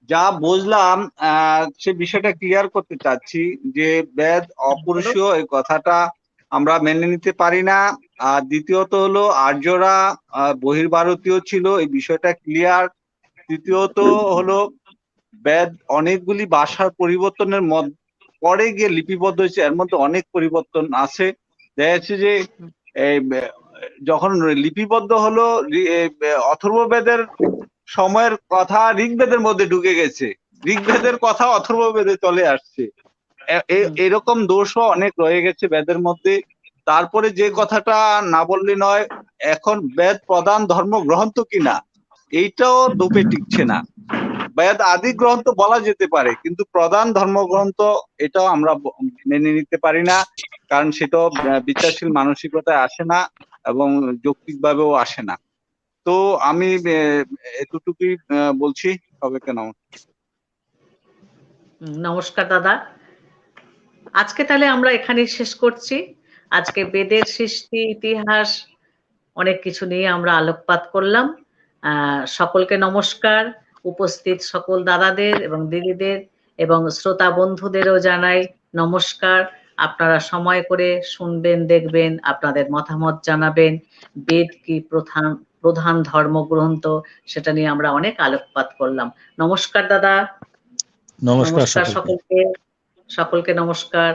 S6: যা বুঝলাম সে বিষয়টা ক্লিয়ার করতে চাচ্ছি যে বেদ অপুরুষীয় এই কথাটা আমরা মেনে নিতে পারি না। আর দ্বিতীয়ত হলো আর্যরা বহির্ভারতীয় ছিল, এই বিষয়টা ক্লিয়ার। তৃতীয়ত হলো বেদ অনেকগুলি ভাষার পরিবর্তনের পরে গিয়ে লিপিবদ্ধ হয়েছে, এর মধ্যে অনেক পরিবর্তন আছে। দেখা যাচ্ছে যে এই যখন লিপিবদ্ধ হলো অথর্ববেদের সময়ের কথা ঋগ্বেদের মধ্যে ঢুকে গেছে, ঋগ্বেদের কথা অথর্ববেদে চলে আসছে। এরকম দোষও অনেক রয়ে গেছে বেদের মধ্যে। তারপরে যে কথাটা না বললে নয়, এখন বেদ প্রধান ধর্মগ্রন্থ কিনা এইটাও ধূপে টিকছে না। বেদ আদি গ্রন্থ বলা যেতে পারে, কিন্তু প্রধান ধর্মগ্রন্থ এটাও আমরা মেনে নিতে পারি না, কারণ সেটাও বিচারশীল মানসিকতায় আসে না এবং যৌক্তিকভাবেও আসে না। তো আমি এতটুকুই বলছি। সবাইকে নমস্কার।
S1: নমস্কার দাদা। আজকে তাহলে আমরা এখানেই শেষ করছি। আজকে বেদের সৃষ্টি, ইতিহাস, অনেক কিছু নিয়ে আমরা আলোকপাত করলাম। সকলকে নমস্কার। উপস্থিত সকল দাদাদের এবং দিদিদের এবং শ্রোতা বন্ধুদেরও জানাই নমস্কার। আপনারা সময় করে শুনবেন, দেখবেন, আপনাদের মতামত জানাবেন। বেদ কি প্রধান ধর্মগ্রন্থ, সেটা নিয়ে আমরা অনেক আলোকপাত করলাম। নমস্কার দাদা।
S3: নমস্কার
S1: নমস্কার সকলকে, সকলকে নমস্কার।